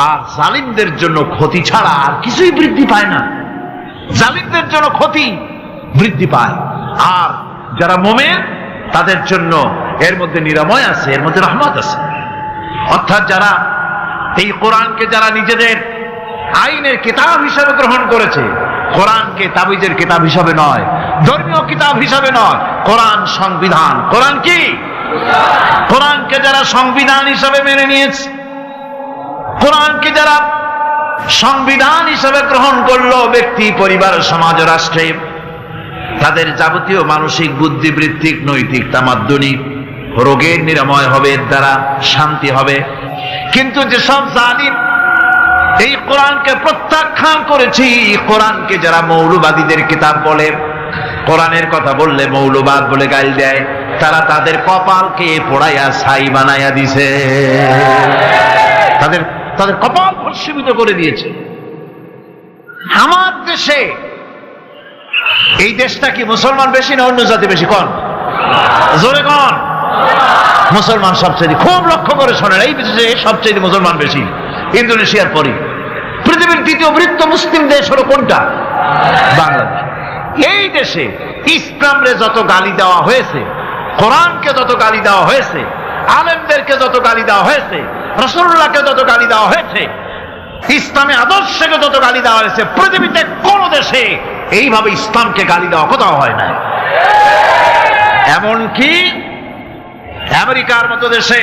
আর জালিমদের জন্য ক্ষতি ছাড়া আর কিছুই বৃদ্ধি পায় না। জালিমদের জন্য ক্ষতি বৃদ্ধি পায়, আর যারা মুমিন তাদের জন্য এর মধ্যে নিরাময় আছে, এর মধ্যে রহমত আছে। অর্থাৎ যারা এই কোরআনকে যারা নিজেদের আইনের কিতাব হিসাবে গ্রহণ করেছে, কোরআনকে তাবিজের কিতাব হিসাবে নয়, ধর্মীয় কিতাব হিসাবে নয়, কোরআন সংবিধান। কোরআন কি? কোরআনকে যারা সংবিধান হিসাবে মেনে নিয়েছে, কোরআনকে যারা সংবিধান হিসাবে গ্রহণ করলো ব্যক্তি, পরিবার, সমাজ, রাষ্ট্রে, তাদের যাবতীয় মানসিক, বুদ্ধিবৃত্তিক, নৈতিক, তামাদ্দুনিক রোগের নিরাময় হবে, এর দ্বারা শান্তি হবে। কিন্তু যেসব জালিম এই কোরআনকে প্রত্যাখ্যান করেছি, কোরআনকে যারা মৌলবাদীদের কিতাব বলে, কোরআনের কথা বললে মৌলবাদ বলে গালি দেয়, তারা তাদের কপালকে পোড়াইয়া ছাই বানাইয়া দিছে, তাদের কপাল ভস্মীভূত করে দিয়েছে। আমার দেশে, এই দেশটা কি মুসলমান বেশি না অন্য জাতি বেশি? কোন জোরে কোন? মুসলমান সবচেয়ে, খুব লক্ষ্য করে শোনেন, এই দেশে সবচেয়ে মুসলমান বেশি, ইন্দোনেশিয়ার পরে। পৃথিবীর দ্বিতীয় বৃহত্তম মুসলিম দেশ হলো কোনটা? বাংলাদেশ। এই দেশে ইসলামরে যত গালি দেওয়া হয়েছে, কোরআনকে যত গালি দেওয়া হয়েছে, আলেমদেরকে যত গালি দেওয়া হয়েছে, রাসূলুল্লাহকে যত গালি দেওয়া হয়েছে, ইসলামী আদর্শকে যত গালি দেওয়া হয়েছে, পৃথিবীতে কোন দেশে এইভাবে ইসলামকে গালি দেওয়া কোথাও হয় না। এমনকি আমেরিকার মতো দেশে,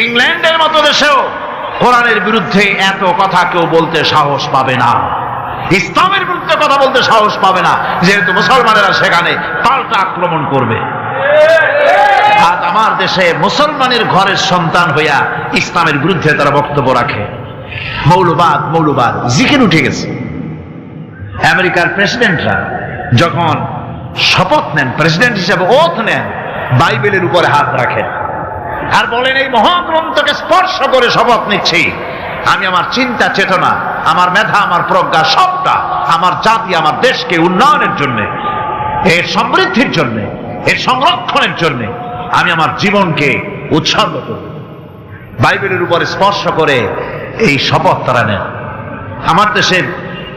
ইংল্যান্ডের মতো দেশেও কোরআনের বিরুদ্ধে এত কথা কেউ বলতে সাহস পাবে না। ইসলামের বিরুদ্ধে কথা বলতে সাহস পাবে না, যেহেতু মুসলমানেরা সেখানে পাল্টা আক্রমণ করবে। আজ আমার দেশে মুসলমানের ঘরের সন্তান হইয়া ইসলামের বিরুদ্ধে তারা বক্তব্য রাখে। মৌলবাদ জিকির উঠে গেছে। আমেরিকার প্রেসিডেন্টরা যখন শপথ নেন, প্রেসিডেন্ট হিসেবে ওথ নেন, বাইবেলের উপরে হাত রাখেন আর বলেন এই মহাগ্রন্থকে স্পর্শ করে শপথ নিচ্ছি, আমি আমার চিন্তা চেতনা, আমার মেধা, আমার প্রজ্ঞা সবটা আমার জাতি, আমার দেশকে উন্নয়নের জন্য, এর সমৃদ্ধির জন্য, এর সংরক্ষণের জন্য আমি আমার জীবনকে উৎসর্গ করব। বাইবেলের উপরে স্পর্শ করে এই শপথ তারা নেন। আমার দেশের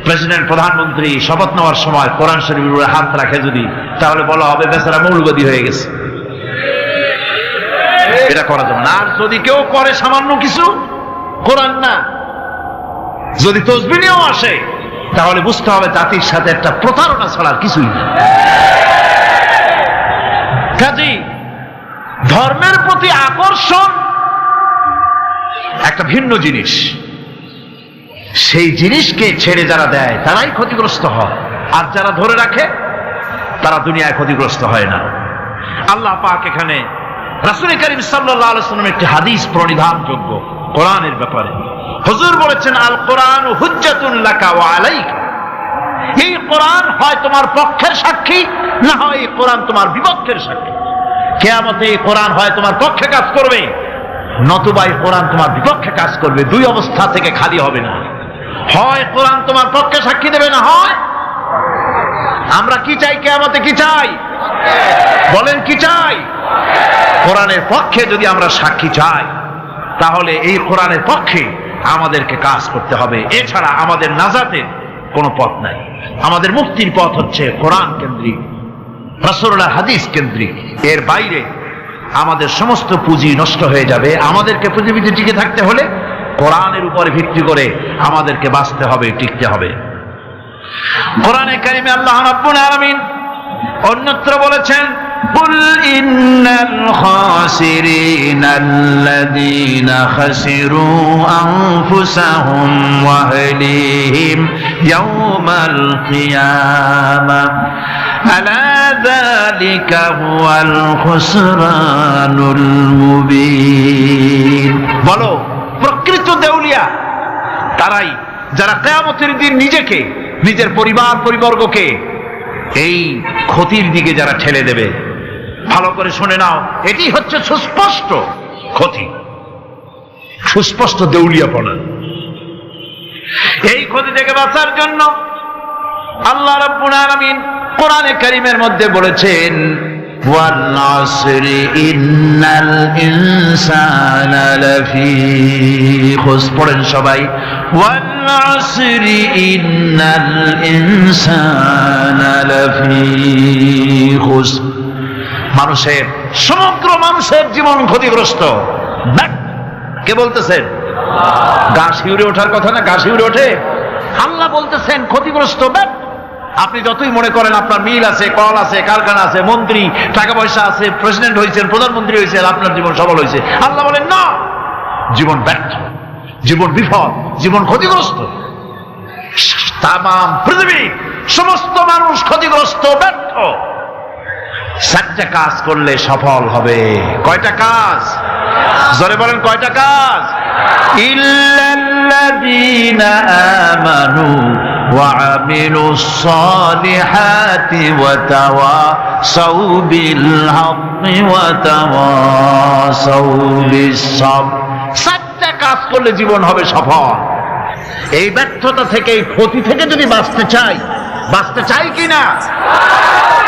প্রেসিডেন্ট, প্রধানমন্ত্রী শপথ নেওয়ার সময় কোরআন শরীফের উপরে হাত রাখে যদি, তাহলে বলা হবে বেচারা মৌলবাদী হয়ে গেছে। এটা করা যাবে না। আর যদি কেউ করে সামান্য কিছু, কোরআন না, যদি তসবিহ নিয়েও আসে, তাহলে বুঝতে হবে জাতির সাথে একটা প্রতারণা ছাড়া কিছুই না। কাজেই ধর্মের প্রতি আকর্ষণ একটা ভিন্ন জিনিস, সেই জিনিসকে ছেড়ে যারা দেয় তারাই ক্ষতিগ্রস্ত হয়, আর যারা ধরে রাখে তারা দুনিয়ায় ক্ষতিগ্রস্ত হয় না। আল্লাহ পাক এখানে রাসূল করিম সাল্লাল্লাহু আলাইহি ওয়াসাল্লামের একটি হাদিস প্রণিধানযোগ্য কোরআনের ব্যাপারে। হুজুর বলেছেন, আল কোরআন হুজ্জাতুন লাকা ওয়া আলাইকা। এই কোরআন হয় তোমার পক্ষের সাক্ষী, না হয় এই কোরআন তোমার বিপক্ষের সাক্ষী। কিয়ামতে এই কোরআন হয় তোমার পক্ষে কাজ করবে, নতুবা এই কোরআন তোমার বিপক্ষে কাজ করবে। দুই অবস্থা থেকে খালি হবে না। হয় কোরআন তোমার পক্ষে সাক্ষী দেবে, না হয় আমরা কি চাই? কিয়ামতে কি চাই? বলেন কি চাই? কোরআনের পক্ষে যদি আমরা সাক্ষী চাই, তাহলে এই কোরআনের পক্ষে আমাদেরকে কাজ করতে হবে। এছাড়া আমাদের নাজাতের কোনো পথ নাই। আমাদের মুক্তির পথ হচ্ছে কোরআন কেন্দ্রিক, রাসূলুল্লাহর হাদিস কেন্দ্রিক। এর বাইরে আমাদের সমস্ত পুঁজি নষ্ট হয়ে যাবে। আমাদেরকে পৃথিবীতে টিকে থাকতে হলে কোরআনের উপরে ভিত্তি করে আমাদেরকে বাঁচতে হবে, টিকতে হবে। কোরআনে কারিমে আল্লাহ রাব্বুল আলামিন অন্যত্র বলেছেন, কুল ইন্নাল খাসিরিনাল্লাযীনা খাসিরু আনফুসাহুম ওয়া আহলিহিম ইয়াওমাল কিয়ামাহ আলা যালিকা হুয়াল খুসরানুল মুবিন। বলো, প্রকৃত দেউলিয়া তারাই যারা কিয়ামতের দিন নিজেকে, নিজের পরিবার পরিবর্গকে এই ক্ষতির দিকে যারা ঠেলে দেবে। ভালো করে শুনে নাও, এটি হচ্ছে সুস্পষ্ট ক্ষতি, সুস্পষ্ট দেউলিয়াপনা। এই ক্ষতি থেকে বাঁচার জন্য আল্লাহ রাব্বুল আলামিন কোরআনে কারীমের মধ্যে বলেছেন, ওয়াল আসরি ইন্নাল ইনসানা লাফি খুসর। পড়েন সবাই, ওয়াল আসরি ইন্নাল ইনসানা লাফি খুসর। মানুষের, সমগ্র মানুষের জীবন ক্ষতিগ্রস্ত। কে বলতেছেন? গা শিউরে ওঠার কথা না? গা শিউরে ওঠে। আল্লাহ বলতেছেন ক্ষতিগ্রস্ত। আপনি যতই মনে করেন আপনার মিল আছে, কল আছে, কারখানা আছে, মন্ত্রী, টাকা পয়সা আছে, প্রেসিডেন্ট হয়েছেন, প্রধানমন্ত্রী হয়েছেন, আপনার জীবন সফল হয়েছে, আল্লাহ বলেন না, জীবন ব্যর্থ, জীবন বিফল, জীবন ক্ষতিগ্রস্ত। তামাম পৃথিবী, সমস্ত মানুষ ক্ষতিগ্রস্ত, ব্যর্থ। চারটা কাজ করলে সফল হবে। কয়টা কাজ? জোরে বলেন, কয়টা কাজ? ইল্লাল্লাযীনা আমানু ওয়া আমিলুস সালিহাতি ওয়া তাওয়াসাউ বিল হাক্কি ওয়া তাওয়াসাউ বিস সাবর। চারটা কাজ করলে জীবন হবে সফল। এই ব্যর্থতা থেকে, এই ক্ষতি থেকে যদি বাঁচতে চাই কিনা?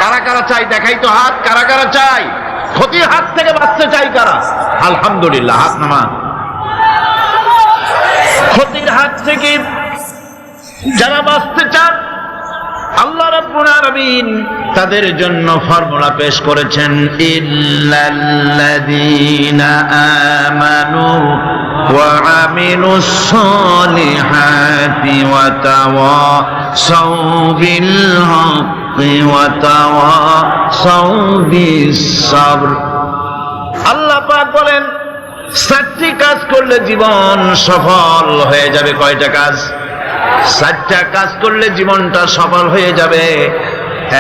কারা কারা চাই? দেখাই তো হাত। কারা কারা চাই? ক্ষতির হাত থেকে বাঁচতে চাই কারা? আলহামদুলিল্লাহ, হাত নামান। ক্ষতির হাত থেকে যারা বাঁচতে চান, আল্লাহ রাব্বুল আলামিন তাদের জন্য ফর্মুলা পেশ করেছেন, ইল্লাল্লাযীনা আমানু ওয়া আমিলুস সালিহাতি ওয়া তাওয়াসাউ বিল হাক্কি ওয়া তাওয়াসাউ বিস সাবর। আল্লাহ পাক বলেন, চারটি কাজ করলে জীবন সফল হয়ে যাবে। কয়টা কাজ? চারটা কাজ করলে জীবনটা সফল হয়ে যাবে।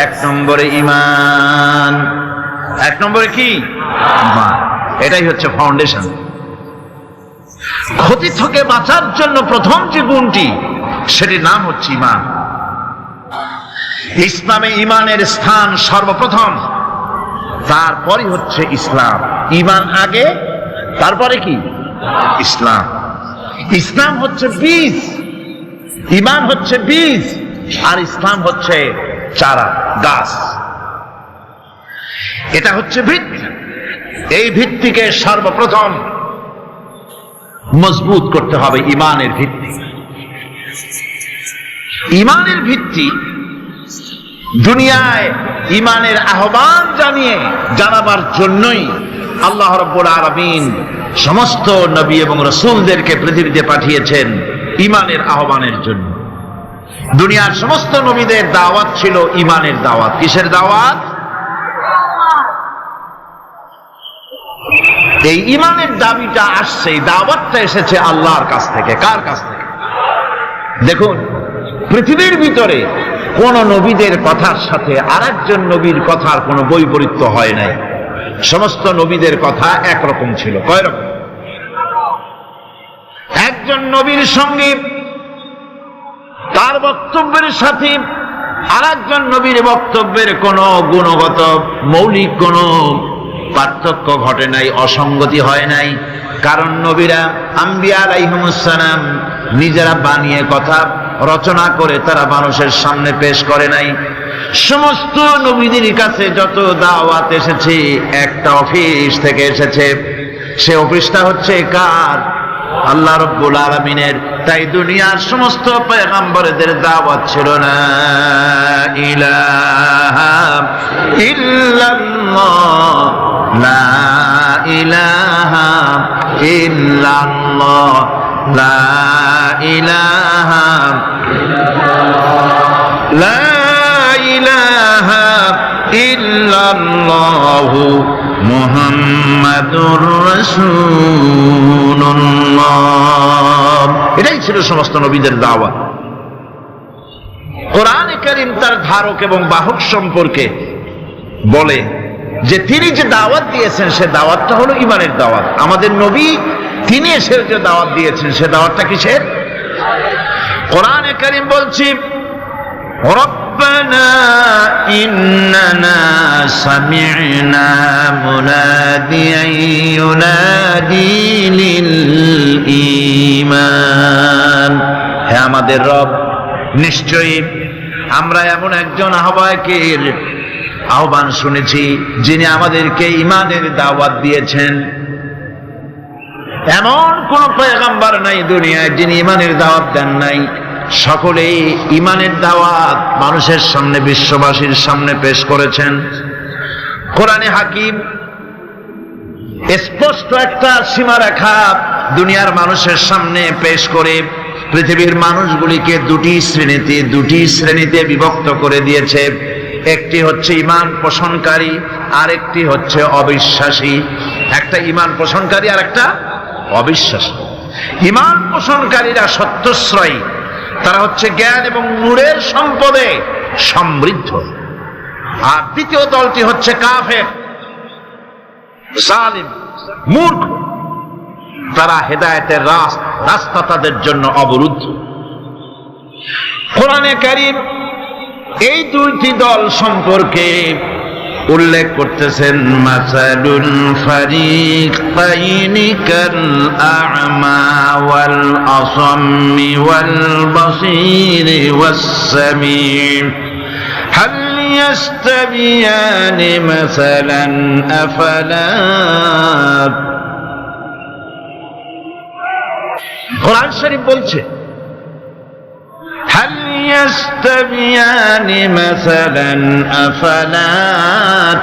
এক নম্বরে ঈমান। এক নম্বরে কি? ঈমান। এটাই হচ্ছে ফাউন্ডেশন। ক্ষতি থেকে বাঁচার জন্য প্রথম যে গুণটি, সেটির নাম হচ্ছে ঈমান। ইসলামে ঈমানের স্থান সর্বপ্রথম, তারপরে হচ্ছে ইসলাম। ঈমান আগে, তারপরে কি? ইসলাম। ইসলাম হচ্ছে বীজ, ঈমান হচ্ছে বীজ, আর ইসলাম হচ্ছে চারা, গাছ। এটা হচ্ছে ভিত্তি। এই ভিত্তিকে সর্বপ্রথম মজবুত করতে হবে। ঈমানের ভিত্তি, ঈমানের ভিত্তি দুনিয়ায় ঈমানের আহ্বান জানাবার জন্যই আল্লাহ রাব্বুল আলামিন সমস্ত নবী এবং রাসূলদেরকে পৃথিবীতে পাঠিয়েছেন ঈমানের আহ্বানের জন্য। দুনিয়ার সমস্ত নবীদের দাওয়াত ছিল ঈমানের দাওয়াত। কিসের দাওয়াত? এই ঈমানের দাবিটা আসছে, এই দাওয়াতটা এসেছে আল্লাহর কাছ থেকে। কার কাছ থেকে? দেখুন, পৃথিবীর ভিতরে কোন নবীদের কথার সাথে আরেকজন নবীর কথার কোনো বৈপরীত্য হয় নাই। সমস্ত নবীদের কথা একরকম ছিল। কয় রকম? একজন নবীর সঙ্গে তার বক্তব্যের সাথে আরেকজন নবীর বক্তব্যের কোনো গুণগত মৌলিক কোনো পার্থক্য ঘটে নাই, অসঙ্গতি হয় নাই। কারণ নবীরা, আম্বিয়া আলাইহিমুস সালাম, নিজেরা বানিয়ে কথা রচনা করে তারা মানুষের সামনে পেশ করে নাই। সমস্ত নবীদের কাছে যত দাওয়াত এসেছে, একটা অফিস থেকে এসেছে। সে অফিসটা হচ্ছে কার? আল্লাহ রাব্বুল আলামিনের। তাই দুনিয়ার সমস্ত পয়গম্বরদের দাওয়াত ছিল না ইলাহা ইল্লাল্লাহ, লা ইলাহা ইল্লাল্লাহ, লা ইলাহা লা ইলাহা ইল্লাল্লাহু মুহাম্মাদুর রাসূলুল্লাহ। এটাই ছিল সমস্ত নবীদের দাওয়াত। কোরআনে কারীম তার ধারক এবং বাহক সম্পর্কে বলে যে তিনি যে দাওয়াত দিয়েছেন সে দাওয়াতটা হলো ঈমানের দাওয়াত। আমাদের নবী তিনি এসে যে দাওয়াত দিয়েছেন সে দাওয়াতটা কিসের? কোরআনে কারীম বলছি, রব্বানা ইন্নানা সামি'না মুনাদিয়ান ইউনাদি লিল ঈমান। হে আমাদের রব, নিশ্চয়ই আমরা এমন একজন আহ্বায়কের আহ্বান শুনেছি যিনি আমাদেরকে ঈমানের দাওয়াত দিয়েছেন। এমন কোন পয়গম্বর নাই দুনিয়ায় যিনি ঈমানের দাওয়াত দেন নাই। সকলেই ঈমানের দাওয়াত মানুষের সামনে, বিশ্ববাসীর সামনে পেশ করেছেন। কোরআনে হাকিম স্পষ্ট একটা সীমারেখা দুনিয়ার মানুষের সামনে পেশ করে পৃথিবীর মানুষগুলিকে দুটি শ্রেণীতে বিভক্ত করে দিয়েছে। একটি হচ্ছে ঈমান পোষণকারী, আরেকটি হচ্ছে অবিশ্বাসী। একটা ঈমান পোষণকারী আর একটা অবিশ্বাসী। ঈমান পোষণকারীরা সত্যশ্রয়ী, তারা হচ্ছে জ্ঞান এবং নূরের সম্পদে সমৃদ্ধ। আর দ্বিতীয় দলটি হচ্ছে কাফের, জালিম, মূর্খ। তারা হেদায়েতের রাস্তা তাদের জন্য অবরুদ্ধ। কোরআনে কারীম এই দুইটি দল সম্পর্কে উল্লেখ করতেছেন, মাসালুল ফারিকাইনি কাল আ'মা ওয়াল আসাম্মি ওয়াল বাসীরি ওয়াস সামিম হাল ইয়াস্তাবিয়ানি মাসালান আফালা। কোরআন শরীফ বলছে, হাল ইয়াস্তাবিয়ানি মাসালান আফালা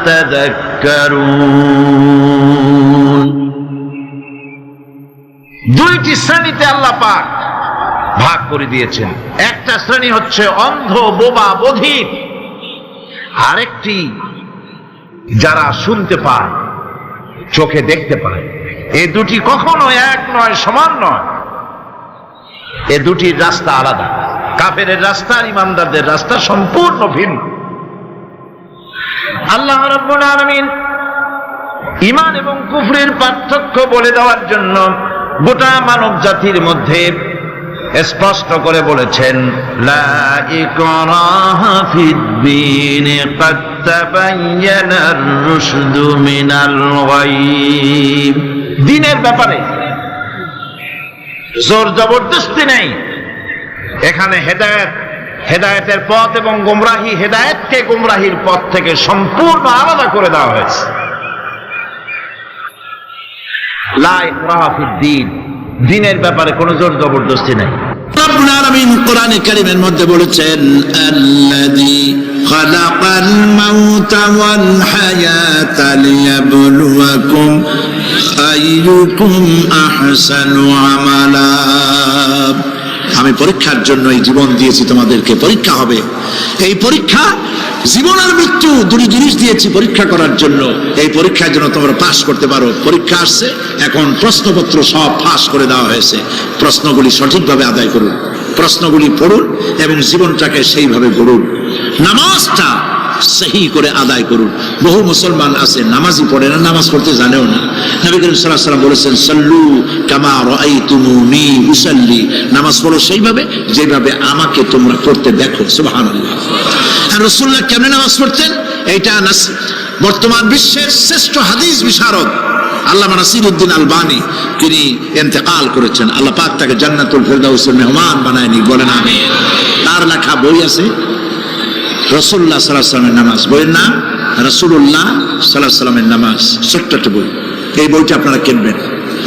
তাযাক্কারুন। দুইটি শ্রেণীতে আল্লাহ পাক ভাগ করে দিয়েছেন। একটা শ্রেণী হচ্ছে অন্ধ, বোবা, বধির। আরেকটি যারা শুনতে পায়, চোখে দেখতে পায়। এই দুটি কখনো এক নয়, সমান নয়। এ দুটির রাস্তা আলাদা। কাফেরের রাস্তা আর ইমানদারদের রাস্তা সম্পূর্ণ ভিন্ন। আল্লাহ রাব্বুল আলামিন ঈমান এবং কুফরের পার্থক্য বলে দেওয়ার জন্য গোটা মানব জাতির মধ্যে স্পষ্ট করে বলেছেন, লা ইকরাহা ফিদ-দীন ক্বাদ তাবায়্যানার রুশদু মিনাল গায়y। দ্বীনের ব্যাপারে জোর জবরদস্তি নেই। এখানে হেদায়েতের পথ এবং গোমরাহি, হেদায়েতকে গোমরাহির পথ থেকে সম্পূর্ণ আলাদা করে দেওয়া হয়েছে। লা ইকরাহা ফিদ-দীন, দ্বীনের ব্যাপারে কোনো জোর জবরদস্তি নেই। রব্বুল আলামিন কোরআনে কারীমের মধ্যে বলেছেন, আল্লাযী খালাকাল মাউতা ওয়াল হায়াতা লিয়াবলুয়াকুম আইয়ুকুম আহসানু আমালা। আমি পরীক্ষার জন্য এই জীবন দিয়েছি তোমাদেরকে, পরীক্ষা হবে। এই পরীক্ষা জীবন আর মৃত্যু দুটি জিনিস দিয়েছি পরীক্ষা করার জন্য। এই পরীক্ষার জন্য তোমরা পাস করতে পারো। পরীক্ষা আসছে, এখন প্রশ্নপত্র সব ফাঁস করে দেওয়া হয়েছে। প্রশ্নগুলি সঠিকভাবে আদায় করুন, প্রশ্নগুলি পড়ুন এবং জীবনটাকে সেইভাবে গড়ুন। নামাজটা সহি করে আদায় করুন। বহু মুসলমান আছে নামাজই পড়ে না, নামাজ পড়তে জানেও না। নবী করিম সাল্লাল্লাহু আলাইহি ওয়াসাল্লাম বলেছেন, সাল্লু কামা রাআইতুমুনি উসাল্লি, নামাজ পড়ো সেইভাবে যেভাবে আমাকে তোমরা পড়তে দেখো। সুবহানাল্লাহ। আর রাসূলুল্লাহ কেমনে নামাজ পড়তেন, এইটা বর্তমান বিশ্বের শ্রেষ্ঠ হাদিস বিশারদ আল্লামা নাসিরউদ্দিন আলবানী তিনি ইন্তেকাল করেছেন। আল্লাহ পাক তাকে জান্নাতুল ফেরদাউসের মেহমান বানায় নি, বলেন আমিন। তার লেখা বই আছে রাসূলুল্লাহ সাল্লাল্লাহু আলাইহি ওয়াসাল্লামের নামাজ, বইয়ের নাম রাসূলুল্লাহ সাল্লাল্লাহু আলাইহি ওয়াসাল্লামের নামাজ। ছোট্ট একটা বই, এই বইটা আপনারা কিনবেন।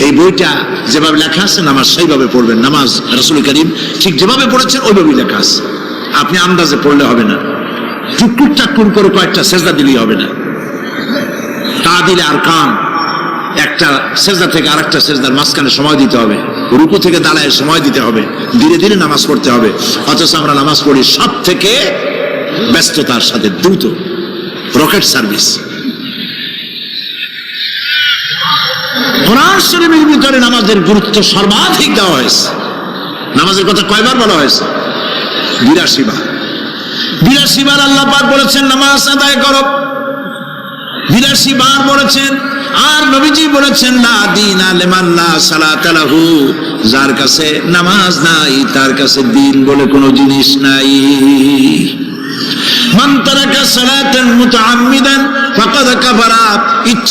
এই বইটা যেভাবে লেখা আছে নামাজ সেইভাবে পড়বেন। নামাজ রাসূল করিম ঠিক যেভাবে পড়েছেন ওইভাবেই লেখা আছে। আপনি আন্দাজে পড়লে হবে না, টুকটুক টাকটুক করে কয়েকটা সেজদা দিলেই হবে না। তা দিলে আর কাম, একটা সেজদা থেকে আরেকটা সেজদার মাঝখানে সময় দিতে হবে, রুকু থেকে দাঁড়ায় সময় দিতে হবে, ধীরে ধীরে নামাজ পড়তে হবে। অথচ আমরা নামাজ পড়ি সব থেকে ব্যস্ততার সাথে, দ্রুত, রকেট সার্ভিস। কোরআন শরীফের ভিতরে নামাজের গুরুত্ব সর্বাধিক দেওয়া হয়েছে। নামাজের কথা কয়বার বলা হয়েছে? 82 বার। 82 বার আল্লাহ পাক বলেছেন নামাজ আদায় করো, 82 বার বলেছেন। আর নবীজি বলেছেন, লা দীনা লিমান লা সালাতা লাহু, যার কাছে নামাজ নাই তার কাছে দ্বীন বলে কোনো জিনিস নাই। মান তারাকা সালাতান মুতাআম্মিদান ফাকাদ কাফারা, ইচ্ছে